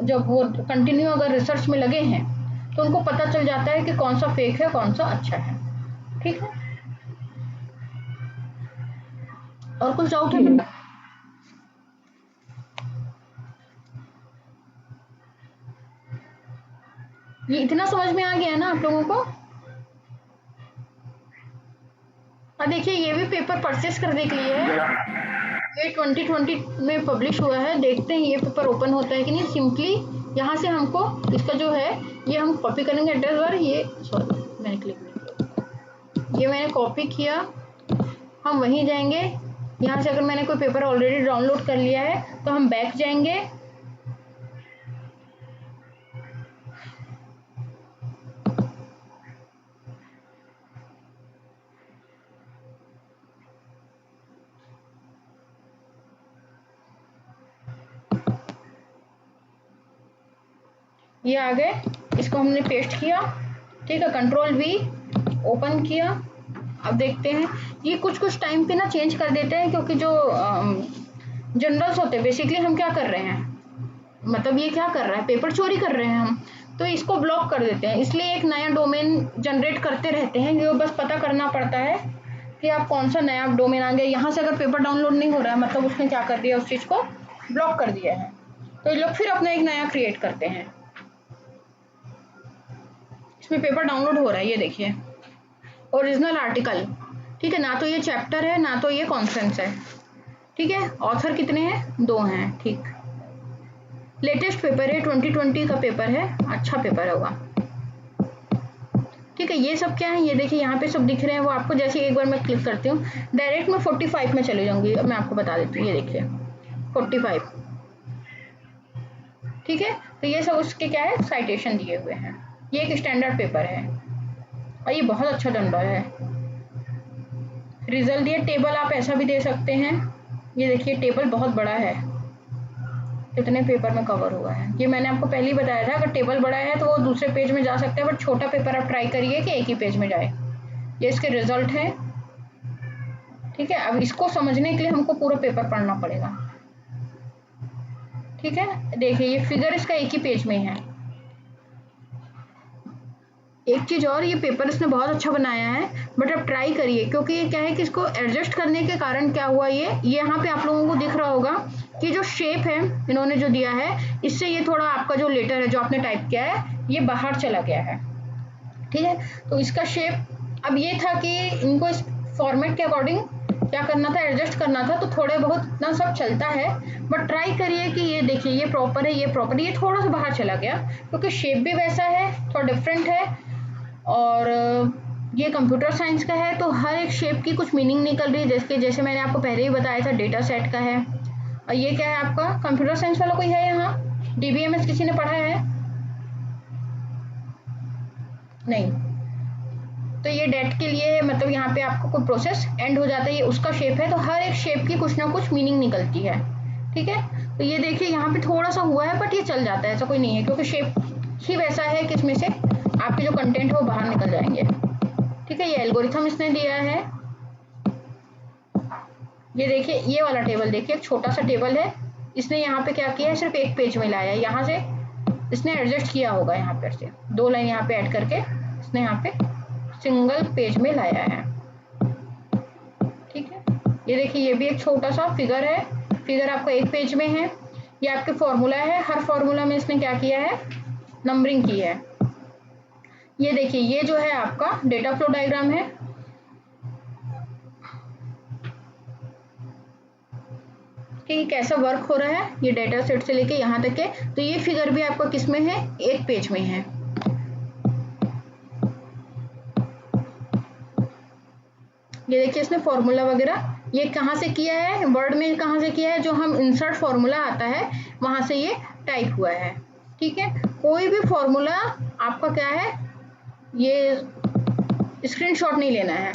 जब वो कंटिन्यू अगर रिसर्च में लगे हैं तो उनको पता चल जाता है कि कौन सा फेक है कौन सा अच्छा है, ठीक है। और कुछ डाउट है? ये इतना समझ में आ गया है ना आप लोगों को? और देखिए ये भी पेपर परचेस करने के लिए है, ये 2020 में पब्लिश हुआ है। देखते हैं ये पेपर ओपन होता है कि नहीं। सिंपली यहाँ से हमको इसका जो है ये हम कॉपी करेंगे एड्रेस बार, ये सॉरी मैंने क्लिक नहीं किया, ये मैंने कॉपी किया, हम वहीं जाएंगे। यहाँ से अगर मैंने कोई पेपर ऑलरेडी डाउनलोड कर लिया है तो हम बैक जाएंगे, ये आ गए, इसको हमने पेस्ट किया, ठीक है, कंट्रोल V ओपन किया। अब देखते हैं ये कुछ कुछ टाइम पे ना चेंज कर देते हैं, क्योंकि जो जनरल्स होते हैं बेसिकली हम क्या कर रहे हैं, मतलब ये क्या कर रहा है, पेपर चोरी कर रहे हैं हम, तो इसको ब्लॉक कर देते हैं। इसलिए एक नया डोमेन जनरेट करते रहते हैं, जो बस पता करना पड़ता है कि आप कौन सा नया डोमेन आ गया। यहाँ से अगर पेपर डाउनलोड नहीं हो रहा है मतलब उसने क्या कर दिया, उस चीज़ को ब्लॉक कर दिया है, तो ये लोग फिर अपना एक नया क्रिएट करते हैं। इसमें पेपर डाउनलोड हो रहा है, ये देखिए ओरिजिनल आर्टिकल, ठीक है, ना तो ये चैप्टर है ना तो ये कॉन्फ्रेंस है, ठीक है। ऑथर कितने हैं, 2 हैं, ठीक। लेटेस्ट पेपर है, 2020 का पेपर है, अच्छा पेपर होगा, ठीक है। ये सब क्या है, ये देखिए यहाँ पे सब दिख रहे हैं वो आपको। जैसे एक बार मैं क्लिक करती हूँ डायरेक्ट मैं 45 में चली जाऊंगी, अब मैं आपको बता देती हूँ, ये देखिए 45, ठीक है। तो ये सब उसके क्या है, साइटेशन दिए हुए हैं। ये एक स्टैंडर्ड पेपर है और ये बहुत अच्छा चल रहा है। रिजल्ट दिए, टेबल आप ऐसा भी दे सकते हैं। ये देखिए टेबल बहुत बड़ा है, कितने पेपर में कवर हुआ है। ये मैंने आपको पहले ही बताया था, अगर टेबल बड़ा है तो वो दूसरे पेज में जा सकता है, बट छोटा पेपर आप ट्राई करिए कि एक ही पेज में जाए। ये इसके रिजल्ट हैं, ठीक है। अब इसको समझने के लिए हमको पूरा पेपर पढ़ना पड़ेगा, ठीक है। देखिए ये फिगर इसका एक ही पेज में है। एक चीज और, ये पेपर इसने बहुत अच्छा बनाया है, बट अब ट्राई करिए, क्योंकि ये क्या है कि इसको एडजस्ट करने के कारण क्या हुआ, ये यहाँ पे आप लोगों को दिख रहा होगा कि जो शेप है इन्होंने जो दिया है, इससे ये थोड़ा आपका जो लेटर है जो आपने टाइप किया है ये बाहर चला गया है, ठीक है। तो इसका शेप अब ये था कि इनको इस फॉर्मेट के अकॉर्डिंग क्या करना था, एडजस्ट करना था, तो थोड़े बहुत इतना सब चलता है। बट ट्राई करिए कि ये देखिए ये प्रॉपर है, ये प्रॉपर, ये थोड़ा सा बाहर चला गया क्योंकि शेप भी वैसा है, थोड़ा डिफरेंट है। और ये कंप्यूटर साइंस का है, तो हर एक शेप की कुछ मीनिंग निकल रही है, जैसे मैंने आपको पहले ही बताया था डेटा सेट का है। और ये क्या है आपका, कंप्यूटर साइंस वाला कोई है यहाँ, डीबीएमएस किसी ने पढ़ा है? नहीं। तो ये डेट के लिए मतलब यहाँ पे आपको कोई प्रोसेस एंड हो जाता है, ये उसका शेप है, तो हर एक शेप की कुछ ना कुछ मीनिंग निकलती है, ठीक है। तो ये देखिए यहाँ पे थोड़ा सा हुआ है, बट ये चल जाता है, ऐसा कोई नहीं है, क्योंकि शेप ही वैसा है कि इसमें से आपके जो कंटेंट है वो बाहर निकल जाएंगे, ठीक है। ये एल्गोरिथम इसने दिया है। ये देखिए ये वाला टेबल देखिए, एक छोटा सा टेबल है, इसने यहाँ पे क्या किया है, सिर्फ एक पेज में लाया है, यहाँ से इसने एडजस्ट किया होगा, यहाँ पर से 2 लाइन यहाँ पे ऐड करके इसने यहाँ पे सिंगल पेज में लाया है, ठीक है। ये देखिए ये भी एक छोटा सा फिगर है, फिगर आपका एक पेज में है। ये आपके फॉर्मूला है, हर फॉर्मूला में इसने क्या किया है, नंबरिंग की है। ये देखिए ये जो है आपका डेटा फ्लो डायग्राम है, कि कैसा वर्क हो रहा है ये डेटा सेट से लेके यहाँ तक के। तो ये फिगर भी आपका किस में है, एक पेज में है। ये देखिए इसने फॉर्मूला वगैरह ये कहाँ से किया है, वर्ड में कहाँ से किया है, जो हम इंसर्ट फॉर्मूला आता है वहां से ये टाइप हुआ है, ठीक है। कोई भी फॉर्मूला आपका क्या है, ये स्क्रीनशॉट नहीं लेना है।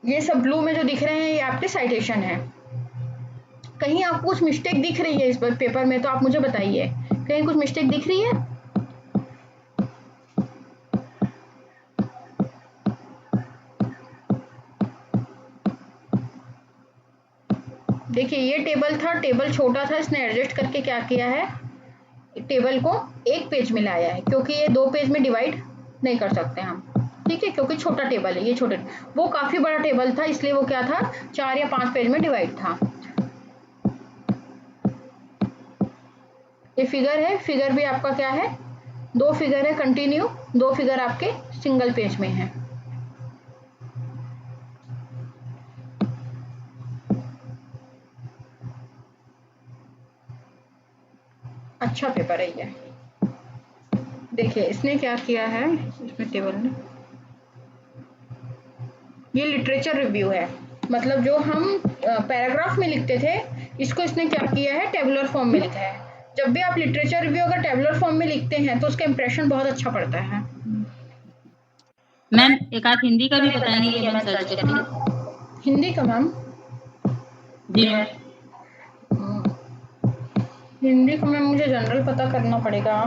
ये सब ब्लू में जो दिख रहे हैं ये आपके साइटेशन है। कहीं आपको कुछ मिस्टेक दिख रही है इस पेपर में तो आप मुझे बताइए, कहीं कुछ मिस्टेक दिख रही है? देखिए ये टेबल था, टेबल छोटा था, इसने एडजस्ट करके क्या किया है, टेबल को एक पेज में लाया है, क्योंकि ये 2 पेज में डिवाइड नहीं कर सकते हम, ठीक है, क्योंकि छोटा टेबल है, ये छोटे, वो काफी बड़ा टेबल था, इसलिए वो क्या था 4 या 5 पेज में डिवाइड था। ये फिगर है, फिगर भी आपका क्या है, 2 फिगर है कंटिन्यू, 2 फिगर आपके सिंगल पेज में है। अच्छा पेपर है ये। देखिए इसने क्या किया है, इसमें टेबल में ये लिटरेचर रिव्यू है, मतलब जो हम पैराग्राफ में लिखते थे इसको इसने क्या किया है, टेबुलर फॉर्म में लिखा है। जब भी आप लिटरेचर रिव्यू अगर टेबुलर फॉर्म में लिखते हैं तो उसका इंप्रेशन बहुत अच्छा पड़ता है। मैम एक आध हिंदी का भी बताएंगे कि मैम सर्च करके? हिंदी का मैम? जी मैम। हिंदी का मैम मुझे जनरल पता करना पड़ेगा।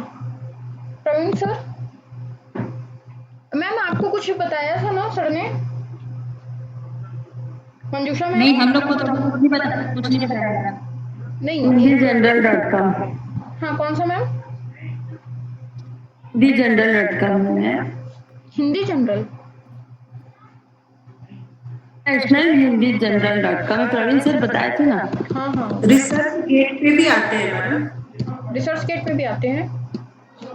प्रवीण सर, मैम आपको कुछ बताया था ना सर ने? मंजूषा मैम? नहीं हम लोग को तो कुछ नहीं बताया। नहीं hindigeneral.com। हाँ कौन सा मैम? hindigeneral.com है। Hindi general? National hindigeneral.com Praveen sir बताए थे ना। हाँ हाँ रिसर्च गेट पे भी आते हैं मैडम। रिसर्च गेट पे भी आते हैं।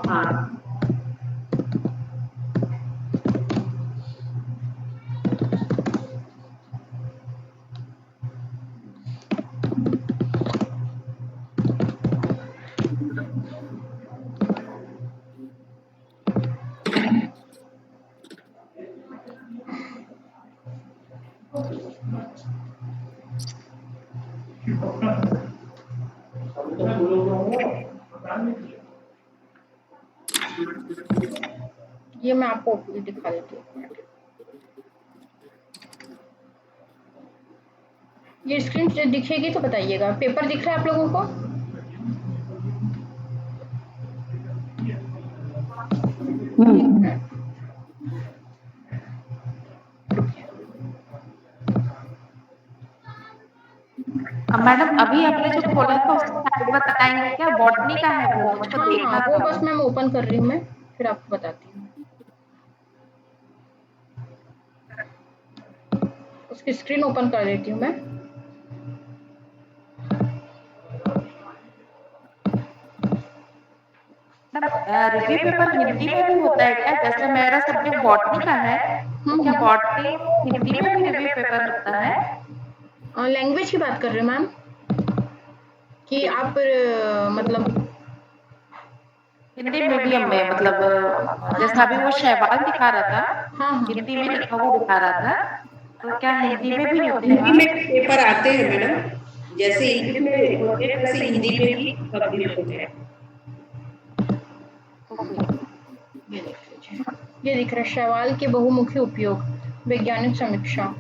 हाँ ये मैं आपको दिखा देती हूँ। ये स्क्रीन दिखेगी तो बताइएगा। पेपर दिख रहा है आप लोगों को? मैडम अभी आपने जो खोला था उसका साइड बताएंगे क्या? बॉटनी का है वो, मुझको हाँ देखना हाँ, वो था। बस मैं ओपन कर रही हूँ, मैं फिर आपको बताती हूँ। उसकी स्क्रीन ओपन कर देती हूँ मैं। रिव्यू पेपर हिंदी में भी होता है क्या? जैसे मेरा सब्जेक्ट बॉटनी का है, तो क्या बॉटनी हिंदी में भी रिव्यू पेपर होता है? लैंग्वेज की बात कर रहे हैं मैम कि आप मतलब हिंदी मीडियम में, मतलब जैसा अभी वो शैवाल दिखा रहा था, हाँ हाँ हिंदी में लिखा हुआ दिखा रहा था, तो क्या हिंदी में भी होते हिंदी हैं? में पेपर आते हैं मैडम, जैसे इंग्लिश में होते हैं वैसे हिंदी में भी पब्लिश होते हैं। ये देख लीजिए, ये दिख रहा है शैवाल के बहुमुखी उपयोग, वैज्ञानिक समीक्षा।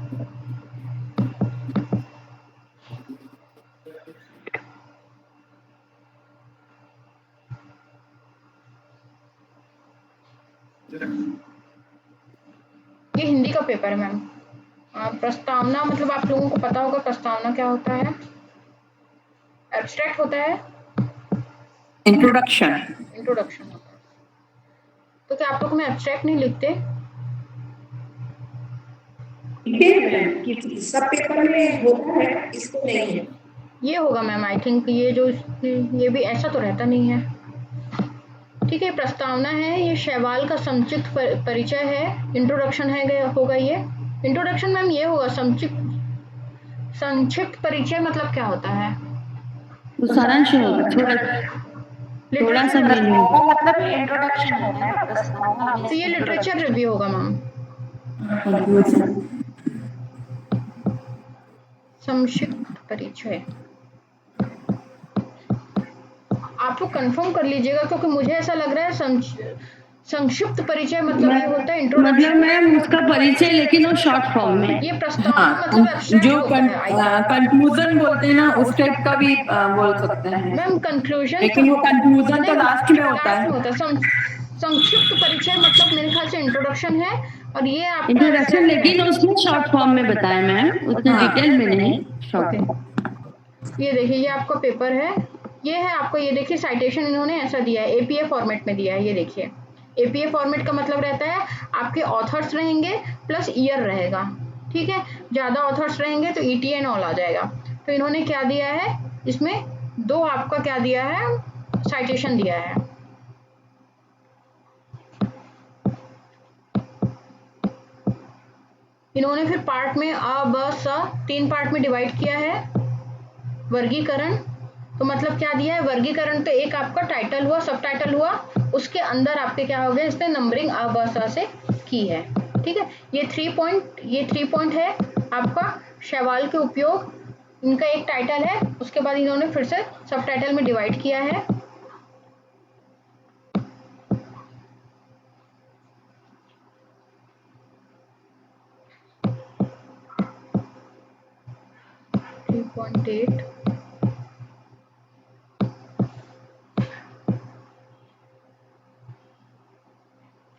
ये हिंदी का पेपर है मैम। प्रस्तावना, मतलब आप लोगों को पता होगा प्रस्तावना क्या होता है? एब्स्ट्रैक्ट होता है, इंट्रोडक्शन इंट्रोडक्शन होता है। तो क्या आप लोग में एब्स्ट्रैक्ट नहीं लिखते? सब पेपर में होता है, इसको नहीं है। ये होगा मैम, आई थिंक ये जो ये भी ऐसा तो रहता नहीं है। ठीक है, प्रस्तावना है, ये शैवाल का संक्षिप्त परिचय है, इंट्रोडक्शन है होगा ये। इंट्रोडक्शन मैम ये होगा, संक्षिप्त परिचय मतलब क्या होता है? तो सारांश होगा, थोड़ा सा मीनिंग। मतलब इंट्रोडक्शन होता है, प्रस्तावना तो ये लिटरेचर रिव्यू होगा मैम। संक्षिप्त परिचय आप लोग कंफर्म कर लीजिएगा, क्योंकि मुझे ऐसा लग रहा है संक्षिप्त परिचय मतलब ये होता है इंट्रोडक्शन। मतलब मैम उसका परिचय, लेकिन वो शॉर्ट फॉर्म में। ये प्रस्तावना मतलब एब्स्ट्रैक्ट जो होता है। कंक्लूजन बोलते हैं ना, उस टाइप का भी बोल सकते हैं, मैम कंक्लूजन, लेकिन वो कंक्लूजन तो लास्ट में होता लास्ट है। में होता है। संक्षिप्त परिचय मतलब मेरे ख्याल से इंट्रोडक्शन है, और ये आपका इंट्रोडक्शन, लेकिन उसमें शॉर्ट फॉर्म में बताया मैम, उतना डिटेल में नहीं, शॉर्ट फॉर्म। ये देखिए, ये आपका पेपर है, ये है आपको, ये देखिए साइटेशन इन्होंने ऐसा दिया है, एपीए फॉर्मेट में दिया है। ये देखिए, एपीए फॉर्मेट का मतलब रहता है आपके ऑथर्स रहेंगे प्लस ईयर रहेगा। ठीक है, ज़्यादा ऑथर्स रहेंगे तो ईटीएन ऑल आ जाएगा। तो इन्होंने क्या दिया है इसमें, दो आपका क्या दिया है, साइटेशन दिया है। इन्होंने फिर पार्ट में अ ब स 3 पार्ट में डिवाइड किया है। वर्गीकरण, तो मतलब क्या दिया है, वर्गीकरण तो एक आपका टाइटल हुआ, सब टाइटल हुआ, उसके अंदर आपके क्या हो गया, इसने नंबरिंग अ ब स से की है। ठीक है, ये 3 पॉइंट है आपका शैवाल के उपयोग, इनका एक टाइटल है, उसके बाद इन्होंने फिर से सब टाइटल में डिवाइड किया है।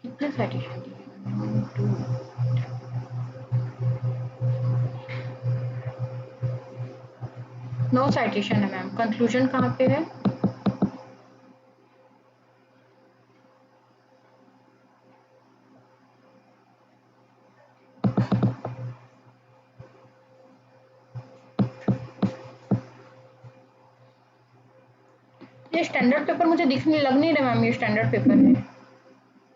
कितने साइटेशन दिए? 9 साइटेशन है मैम। कंक्लूजन कहाँ पे है? ये स्टैंडर्ड पेपर मुझे दिखने लग नहीं रहा मैम, ये स्टैंडर्ड पेपर है।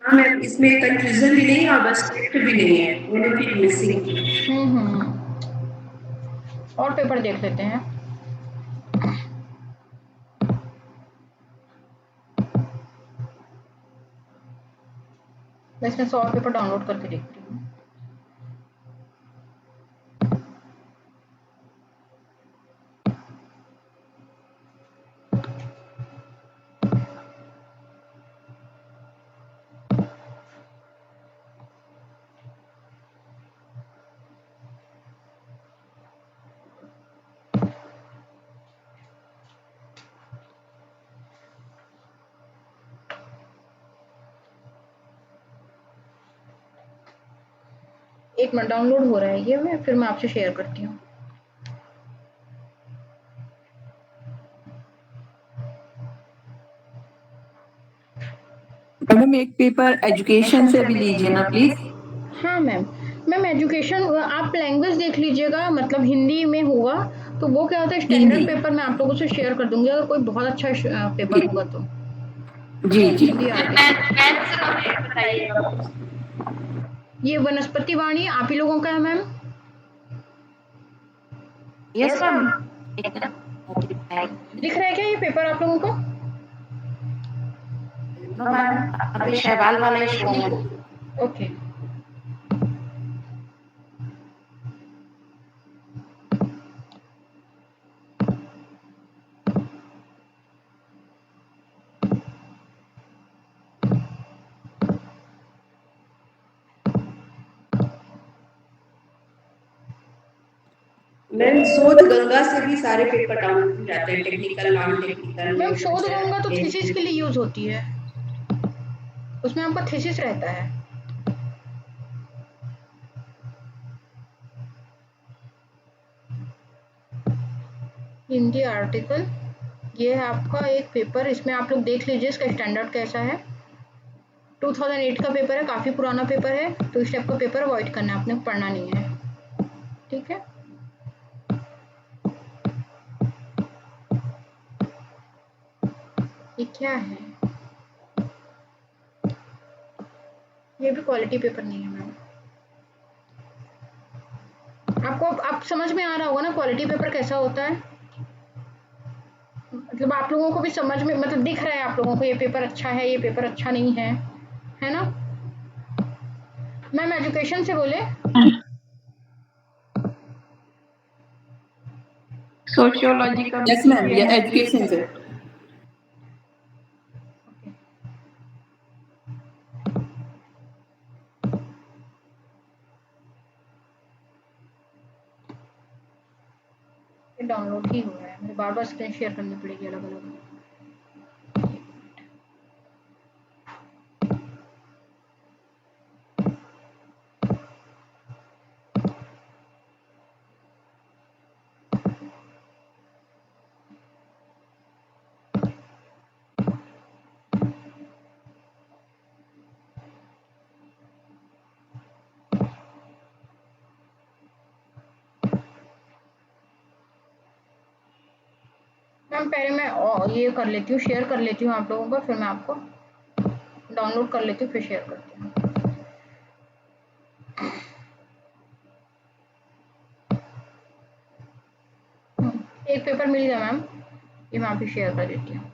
हाँ मैम, इसमें कंक्लूजन भी नहीं और बस टेक्स्ट भी नहीं है, दोनों चीज मिसिंग। और पेपर देख लेते हैं। मैं इसमें से और पेपर डाउनलोड करके देखती हूँ। एक मिनट, डाउनलोड हो रहा है ये, मैं फिर मैं आपसे शेयर करती हूँ। मैडम एक पेपर एजुकेशन से भी लीजिए ना प्लीज। हाँ मैम, मैम एजुकेशन आप लैंग्वेज देख लीजिएगा, मतलब हिंदी में होगा तो वो क्या होता है स्टैंडर्ड हिंदी। पेपर मैं आप लोगों से शेयर कर दूंगी अगर कोई बहुत अच्छा पेपर होगा तो। जी जी। हिंदी आर्टिकल, मैथ्स का रेट बताइएगा। ये वनस्पति वाणी आप ही लोगों का है मैम? Yes ma'am. एक दिख रहा है क्या ये पेपर आप लोगों को? नो मैम, अभी शैवाल वाला ही शो है। ओके, मैम शोध गंगा से भी सारे पेपर डाउनलोड हो जाते हैं, टेक्निकल नॉन टेक्निकल मैम शोध लिटरेचर गंगा तो थीसिस के लिए एजुकेशन। यूज होती है, उसमें आपका थीसिस रहता है। हिंदी आर्टिकल, ये है आपका एक पेपर, इसमें आप लोग देख लीजिए इसका स्टैंडर्ड कैसा है। 2008 का पेपर है, काफी पुराना पेपर है, तो इस टाइप का पेपर अवॉइड करना है, आपने पढ़ना नहीं है, ठीक है। ये क्या है? ये भी क्वालिटी पेपर नहीं है मैम। आपको आप समझ में आ रहा होगा ना क्वालिटी पेपर कैसा होता है, मतलब आप लोगों को भी समझ में, मतलब दिख रहा है आप लोगों को ये पेपर अच्छा है, ये पेपर अच्छा नहीं है ना मैम? एजुकेशन से बोले? सोशियोलॉजी का। यस मैम, ये एजुकेशन से। ये डाउनलोड ही हो रहा है, मुझे बार बार स्क्रीन शेयर करनी पड़ेगी अलग अलग। मैम पहले मैं ये कर लेती हूँ, शेयर कर लेती हूँ आप लोगों का, फिर मैं आपको डाउनलोड कर लेती हूँ, फिर शेयर करती हूँ। एक पेपर मिल गया मैम, ये मैं आपको शेयर कर देती हूँ।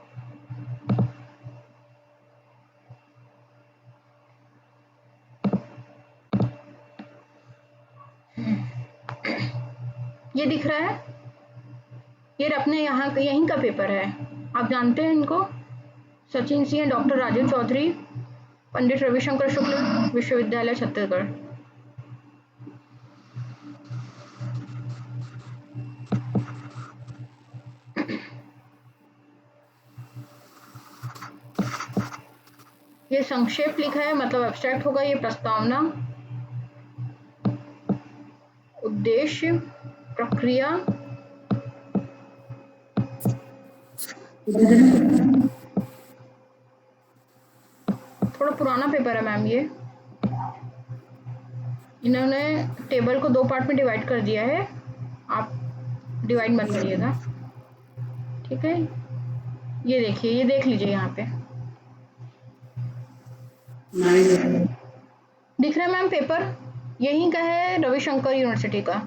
ये दिख रहा है, ये अपने यहाँ यहीं का पेपर है, आप जानते हैं इनको, सचिन सिंह, डॉक्टर राजीव चौधरी, पंडित रविशंकर शुक्ल विश्वविद्यालय छत्तीसगढ़। ये संक्षेप लिखा है, मतलब एब्स्ट्रैक्ट होगा, ये प्रस्तावना, उद्देश्य, प्रक्रिया, थोड़ा पुराना पेपर है मैम ये, इन्होंने टेबल को 2 पार्ट में डिवाइड कर दिया है, आप डिवाइड मत करिएगा, ठीक है। ये देखिए, ये देख लीजिए यहाँ पे दिख रहा है मैम पेपर, यहीं का है, रविशंकर यूनिवर्सिटी का,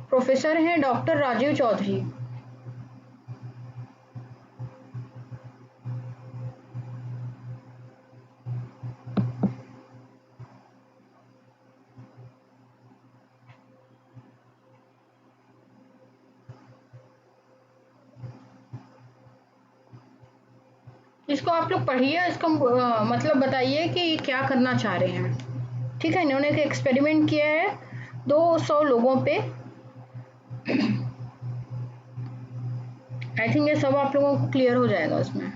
प्रोफेसर हैं डॉक्टर राजीव चौधरी। इसको आप लोग पढ़िए, इसका मतलब बताइए कि क्या करना चाह रहे हैं, ठीक है। इन्होंने एक एक्सपेरिमेंट किया है 200 लोगों पे, आई थिंक ये सब आप लोगों को क्लियर हो जाएगा उसमें।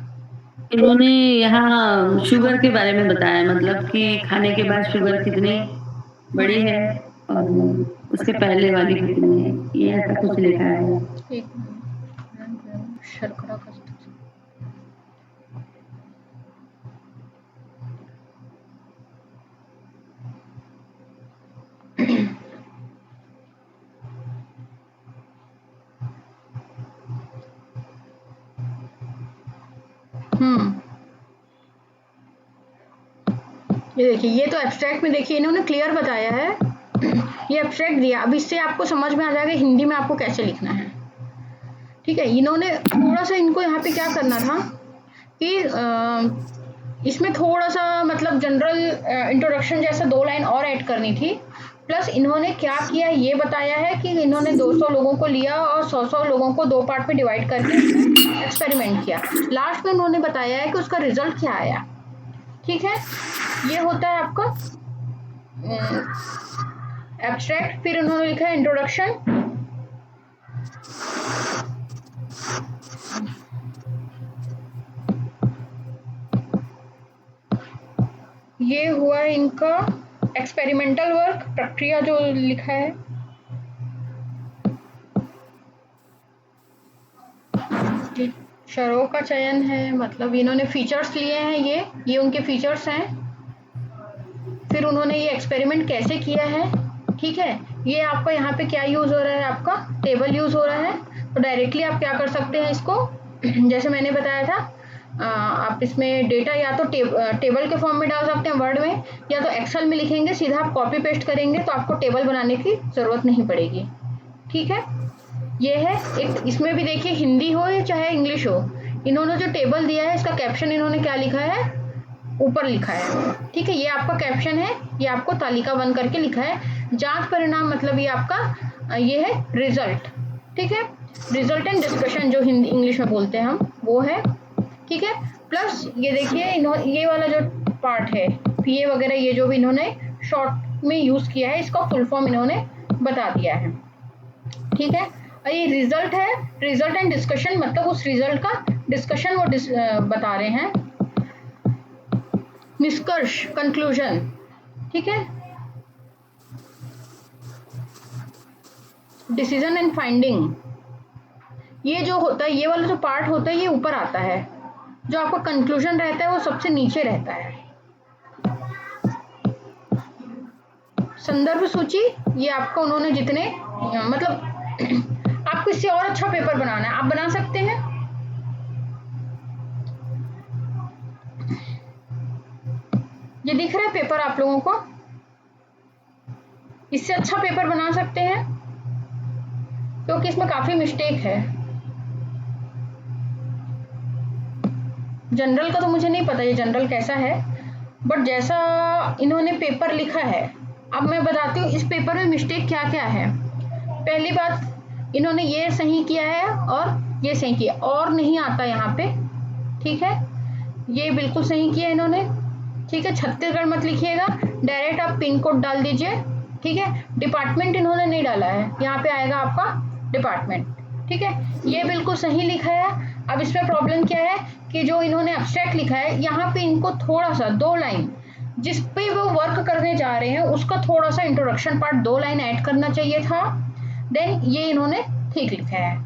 इन्होंने यहाँ शुगर के बारे में बताया, मतलब कि खाने के बाद शुगर कितनी बड़ी है और उसके पहले वाली कितनी है, ये ऐसा कुछ लिखा है। एक मिनट, शर्करा का स्तर। ये देखिए, ये तो एब्स्ट्रैक्ट में देखिए इन्होंने क्लियर बताया है। ये एब्स्ट्रैक्ट दिया, अब इससे आपको समझ में आ जाएगा हिंदी में आपको कैसे लिखना है। ठीक है, इन्होंने थोड़ा सा इनको यहाँ पे क्या करना था कि इसमें थोड़ा सा मतलब जनरल इंट्रोडक्शन जैसा 2 लाइन और ऐड करनी थी। प्लस इन्होंने क्या किया ये बताया है कि इन्होंने 200 लोगों को लिया और 100 लोगों को 2 पार्ट में डिवाइड करके एक्सपेरिमेंट किया। लास्ट में उन्होंने बताया है कि उसका रिजल्ट क्या आया। ठीक है, ये होता है आपका एब्स्ट्रैक्ट। फिर उन्होंने लिखा है इंट्रोडक्शन। ये हुआ इनका एक्सपेरिमेंटल वर्क, प्रक्रिया जो लिखा है। शरों का चयन है, मतलब इन्होंने फीचर्स लिए हैं, ये उनके फीचर्स हैं। फिर उन्होंने ये एक्सपेरिमेंट कैसे किया है। ठीक है, ये आपका यहाँ पे क्या यूज हो रहा है, आपका टेबल यूज हो रहा है। तो डायरेक्टली आप क्या कर सकते हैं इसको, जैसे मैंने बताया था, आप इसमें डेटा या तो टेबल के फॉर्म में डाल सकते हैं वर्ड में, या तो एक्सेल में लिखेंगे, सीधा आप कॉपी पेस्ट करेंगे तो आपको टेबल बनाने की जरूरत नहीं पड़ेगी। ठीक है, ये है एक। इसमें भी देखिए हिंदी हो या चाहे इंग्लिश हो, इन्होंने जो टेबल दिया है इसका कैप्शन इन्होंने क्या लिखा है, ऊपर लिखा है। ठीक है, ये आपका कैप्शन है, ये आपको तालिका बन करके लिखा है। जांच परिणाम मतलब ये आपका ये है रिजल्ट। ठीक है, रिजल्ट एंड डिस्कशन जो हिंदी इंग्लिश में बोलते हैं हम, वो है। ठीक है, प्लस ये देखिए ये वाला जो पार्ट है पीए वगैरह, ये जो भी इन्होंने शॉर्ट में यूज किया है, इसका फुल फॉर्म इन्होंने बता दिया है। ठीक है, ये रिजल्ट है, रिजल्ट एंड डिस्कशन मतलब उस रिजल्ट का डिस्कशन वो बता रहे हैं। निष्कर्ष, कंक्लूजन। ठीक है, डिसीजन एंड फाइंडिंग, ये जो होता है, ये वाला जो पार्ट होता है ये ऊपर आता है। जो आपका कंक्लूजन रहता है वो सबसे नीचे रहता है। संदर्भ सूची, ये आपको उन्होंने जितने मतलब आपको इससे और अच्छा पेपर बनाना है, आप बना सकते हैं। ये दिख रहा है पेपर आप लोगों को, इससे अच्छा पेपर बना सकते हैं क्योंकि इसमें काफी मिस्टेक है। जनरल का तो मुझे नहीं पता ये जनरल कैसा है, बट जैसा इन्होंने पेपर लिखा है, अब मैं बताती हूँ इस पेपर में मिस्टेक क्या क्या है। पहली बात, इन्होंने ये सही किया है और ये सही किया, और नहीं आता यहाँ पे। ठीक है, ये बिल्कुल सही किया इन्होंने। ठीक है, छत्तीसगढ़ मत लिखिएगा, डायरेक्ट आप पिन कोड डाल दीजिए। ठीक है, डिपार्टमेंट इन्होंने नहीं डाला है, यहाँ पे आएगा आपका डिपार्टमेंट। ठीक है, ये बिल्कुल सही लिखा है। अब इसमें प्रॉब्लम क्या है कि जो इन्होंने एब्स्ट्रैक्ट लिखा है, यहाँ पे इनको थोड़ा सा 2 लाइन जिस पे वो वर्क करने जा रहे हैं उसका थोड़ा सा इंट्रोडक्शन पार्ट 2 लाइन ऐड करना चाहिए था। देन ये इन्होंने ठीक लिखा है।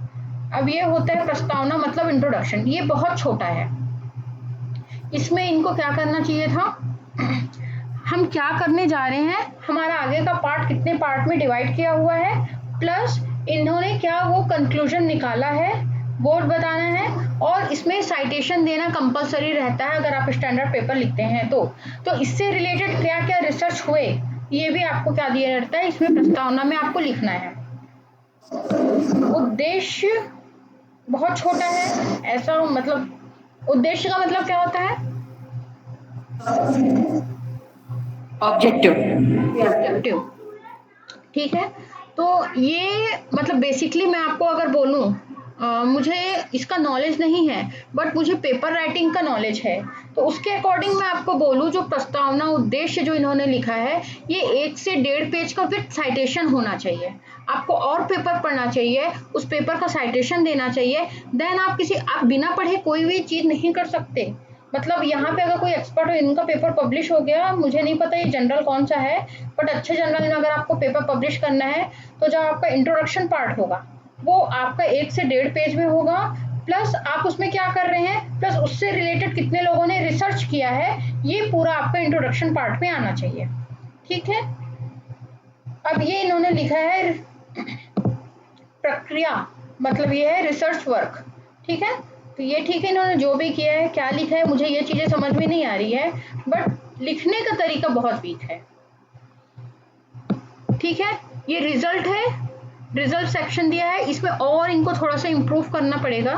अब ये होता है प्रस्तावना मतलब इंट्रोडक्शन, ये बहुत छोटा है, इसमें इनको क्या करना चाहिए था, हम क्या करने जा रहे हैं, हमारा आगे का पार्ट कितने पार्ट में डिवाइड किया हुआ है, प्लस इन्होंने क्या वो कंक्लूजन निकाला है वो बताना है। और इसमें साइटेशन देना कंपलसरी रहता है अगर आप स्टैंडर्ड पेपर लिखते हैं तो इससे रिलेटेड क्या क्या रिसर्च हुए ये भी आपको क्या दिया रहता है, इसमें प्रस्तावना में आपको लिखना है। उद्देश्य बहुत छोटा है, ऐसा मतलब उद्देश्य का मतलब क्या होता है, ऑब्जेक्टिव। ठीक है, तो ये मतलब बेसिकली मैं आपको अगर बोलूं, मुझे इसका नॉलेज नहीं है बट मुझे पेपर राइटिंग का नॉलेज है, तो उसके अकॉर्डिंग मैं आपको बोलूं जो प्रस्तावना उद्देश्य जो इन्होंने लिखा है ये 1 से 1.5 पेज का विद साइटेशन होना चाहिए। आपको और पेपर पढ़ना चाहिए, उस पेपर का साइटेशन देना चाहिए। देन आप बिना पढ़े कोई भी चीज नहीं कर सकते। मतलब यहाँ पे अगर कोई एक्सपर्ट हो, इनका पेपर पब्लिश हो गया, मुझे नहीं पता ये जनरल कौन सा है, बट अच्छे जनरल में अगर आपको पेपर पब्लिश करना है तो जो आपका इंट्रोडक्शन पार्ट होगा वो आपका 1 से 1.5 पेज में होगा, प्लस आप उसमें क्या कर रहे हैं, प्लस उससे रिलेटेड कितने लोगों ने रिसर्च किया है, ये पूरा आपका इंट्रोडक्शन पार्ट में आना चाहिए। ठीक है, अब ये इन्होंने लिखा है प्रक्रिया, मतलब ये है रिसर्च वर्क। ठीक है, तो ये ठीक है, इन्होंने जो भी किया है, क्या लिखा है मुझे ये चीजें समझ में नहीं आ रही है, बट लिखने का तरीका बहुत वीक है। ठीक है, ये रिजल्ट है, रिजल्ट सेक्शन दिया है, इसमें और इनको थोड़ा सा इम्प्रूव करना पड़ेगा।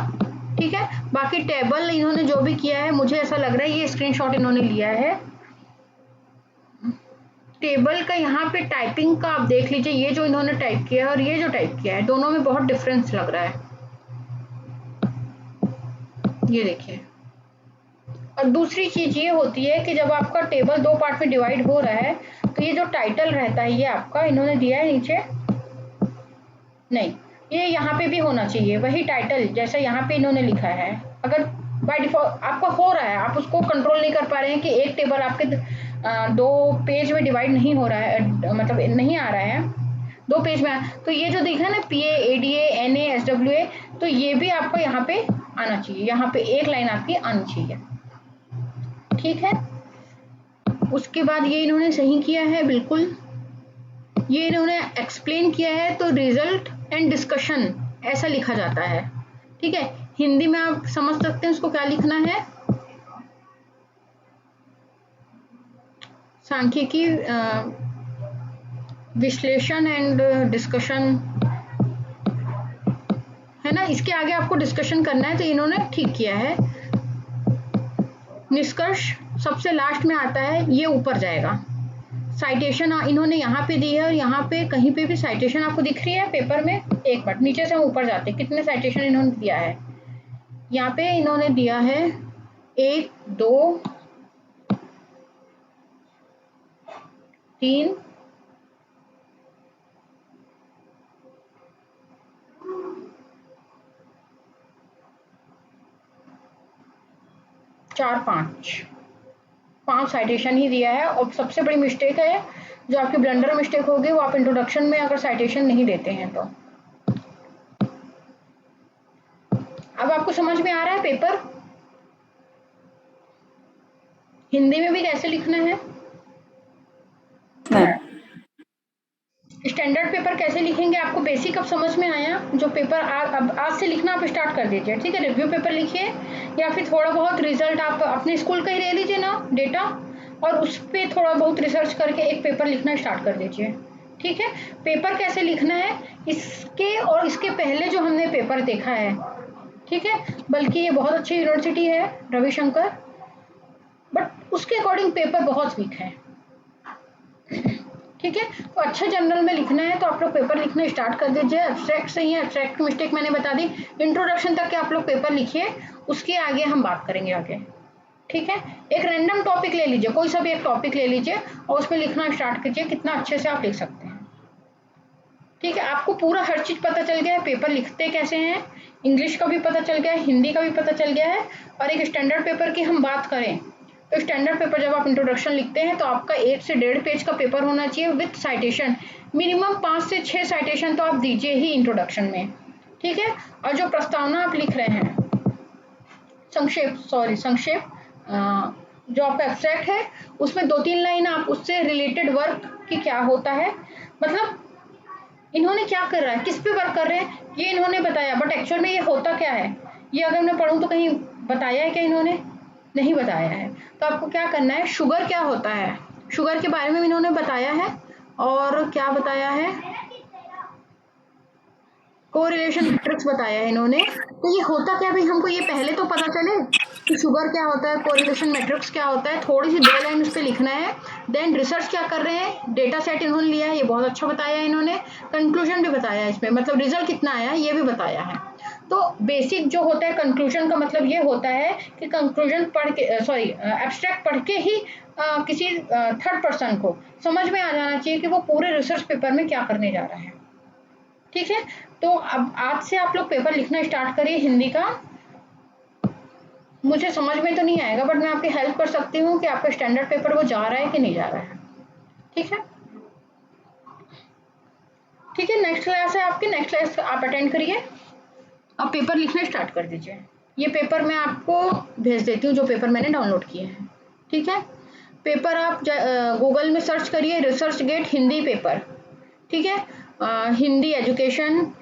ठीक है, बाकी टेबल इन्होंने जो भी किया है, मुझे ऐसा लग रहा है ये स्क्रीनशॉट इन्होंने लिया है टेबल का। यहाँ पे टाइपिंग का आप देख लीजिए, ये जो इन्होंने टाइप किया है और ये जो टाइप किया है, दोनों में बहुत डिफरेंस लग रहा है, ये देखिए। और दूसरी चीज ये होती है कि जब आपका टेबल 2 पार्ट में डिवाइड हो रहा है तो ये जो टाइटल रहता है, ये आपका इन्होंने दिया है नीचे, नहीं ये यहाँ पे भी होना चाहिए वही टाइटल जैसा यहाँ पे इन्होंने लिखा है। अगर बाय डिफॉल्ट आपका हो रहा है, आप उसको कंट्रोल नहीं कर पा रहे हैं कि एक टेबल आपके 2 पेज में डिवाइड नहीं हो रहा है, मतलब नहीं आ रहा है 2 पेज में, तो ये जो दिखा है ना PA ADA NA SWA, तो ये भी आपको यहाँ पे आना चाहिए, यहाँ पे एक लाइन आपकी आनी चाहिए। ठीक है, उसके बाद ये इन्होंने सही किया है बिल्कुल, ये इन्होंने एक्सप्लेन किया है, तो रिजल्ट एंड डिस्कशन ऐसा लिखा जाता है। ठीक है, हिंदी में आप समझ सकते हैं उसको क्या लिखना है, सांख्यिकी विश्लेषण एंड डिस्कशन है ना, इसके आगे आपको डिस्कशन करना है, तो इन्होंने ठीक किया है। निष्कर्ष सबसे लास्ट में आता है, ये ऊपर जाएगा। साइटेशन इन्होंने यहाँ पे दी है, और यहाँ पे कहीं पे भी साइटेशन आपको दिख रही है पेपर में, एक मिनट नीचे से हम ऊपर जाते हैं, कितने साइटेशन इन्होंने दिया है। यहाँ पे इन्होंने दिया है 1 2 3 4 5 साइटेशन ही दिया है। और सबसे बड़ी मिस्टेक है, जो आपकी ब्लंडर मिस्टेक होगी, वो आप इंट्रोडक्शन में अगर साइटेशन नहीं देते हैं तो। अब आपको समझ में आ रहा है पेपर हिंदी में भी कैसे लिखना है, स्टैंडर्ड पेपर कैसे लिखेंगे, आपको बेसिक अब समझ में आया। जो पेपर अब आज से लिखना आप स्टार्ट कर दीजिए। ठीक है, रिव्यू पेपर लिखिए, या फिर थोड़ा बहुत रिजल्ट आप अपने स्कूल का ही ले लीजिए ना डेटा, और उस पर थोड़ा बहुत रिसर्च करके एक पेपर लिखना स्टार्ट कर दीजिए। ठीक है, पेपर कैसे लिखना है, इसके और इसके पहले जो हमने पेपर देखा है, ठीक है, बल्कि ये बहुत अच्छी यूनिवर्सिटी है रविशंकर, बट उसके अकॉर्डिंग पेपर बहुत वीक है। ठीक है, तो अच्छे जनरल में लिखना है तो आप लोग पेपर लिखना स्टार्ट कर दीजिए। एब्स्ट्रैक्ट सही है, एब्स्ट्रैक्ट की मिस्टेक मैंने बता दी, इंट्रोडक्शन तक के आप लोग पेपर लिखिए, उसके आगे हम बात करेंगे आगे। ठीक है, एक रैंडम टॉपिक ले लीजिए, कोई सा भी एक टॉपिक ले लीजिए और उस पर लिखना स्टार्ट कीजिए, कितना अच्छे से आप लिख सकते हैं। ठीक है, आपको पूरा हर चीज पता चल गया है, पेपर लिखते कैसे हैं, इंग्लिश का भी पता चल गया है, हिंदी का भी पता चल गया है। और एक स्टैंडर्ड पेपर की हम बात करें तो स्टैंडर्ड पेपर जब आप इंट्रोडक्शन लिखते हैं तो आपका 1 से 1.5 पेज का पेपर होना चाहिए विथ साइटेशन, मिनिमम 5 से 6 साइटेशन तो आप दीजिए ही इंट्रोडक्शन में। ठीक है, और जो प्रस्तावना आप लिख रहे हैं, संक्षेप जो आपका एब्स्ट्रैक्ट है, उसमें 2-3 लाइन आप उससे रिलेटेड वर्क की क्या होता है, मतलब इन्होंने क्या कर रहा है, किस पे वर्क कर रहे हैं, ये इन्होंने बताया, बट एक्चुअल में ये होता क्या है, ये अगर मैं पढ़ूं तो कहीं बताया है क्या, इन्होंने नहीं बताया है। तो आपको क्या करना है, शुगर क्या होता है, शुगर के बारे में इन्होंने बताया है, और क्या बताया है, कोरिलेशन मैट्रिक्स बताया है इन्होंने। तो ये होता क्या भाई, हमको ये पहले तो पता चले कि शुगर क्या होता है, कोरिलेशन मैट्रिक्स क्या होता है, थोड़ी सी 2 लाइन उस पर लिखना है। देन रिसर्च क्या कर रहे हैं, डेटा सेट इन्होंने लिया है, ये बहुत अच्छा बताया है इन्होंने, कंक्लूजन भी बताया है इसमें, मतलब रिजल्ट कितना आया ये भी बताया है। तो बेसिक जो होता है कंक्लूजन का मतलब ये होता है कि कंक्लूजन पढ़ के एब्स्ट्रैक्ट पढ़ के ही किसी थर्ड पर्सन को समझ में आ जाना चाहिए कि वो पूरे रिसर्च पेपर में क्या करने जा रहा है। ठीक है, तो अब आज से आप लोग पेपर लिखना स्टार्ट करिए हिंदी का। मुझे समझ में तो नहीं आएगा, बट मैं आपकी हेल्प कर सकती हूँ कि आपका स्टैंडर्ड पेपर वो जा रहा है कि नहीं जा रहा है। ठीक है, ठीक है। नेक्स्ट क्लास है आपकी, नेक्स्ट क्लास आप अटेंड करिए। अब पेपर लिखना स्टार्ट कर दीजिए। ये पेपर मैं आपको भेज देती हूँ, जो पेपर मैंने डाउनलोड किए हैं। ठीक है, पेपर आप गूगल में सर्च करिए, रिसर्च गेट हिंदी पेपर। ठीक है, हिंदी एजुकेशन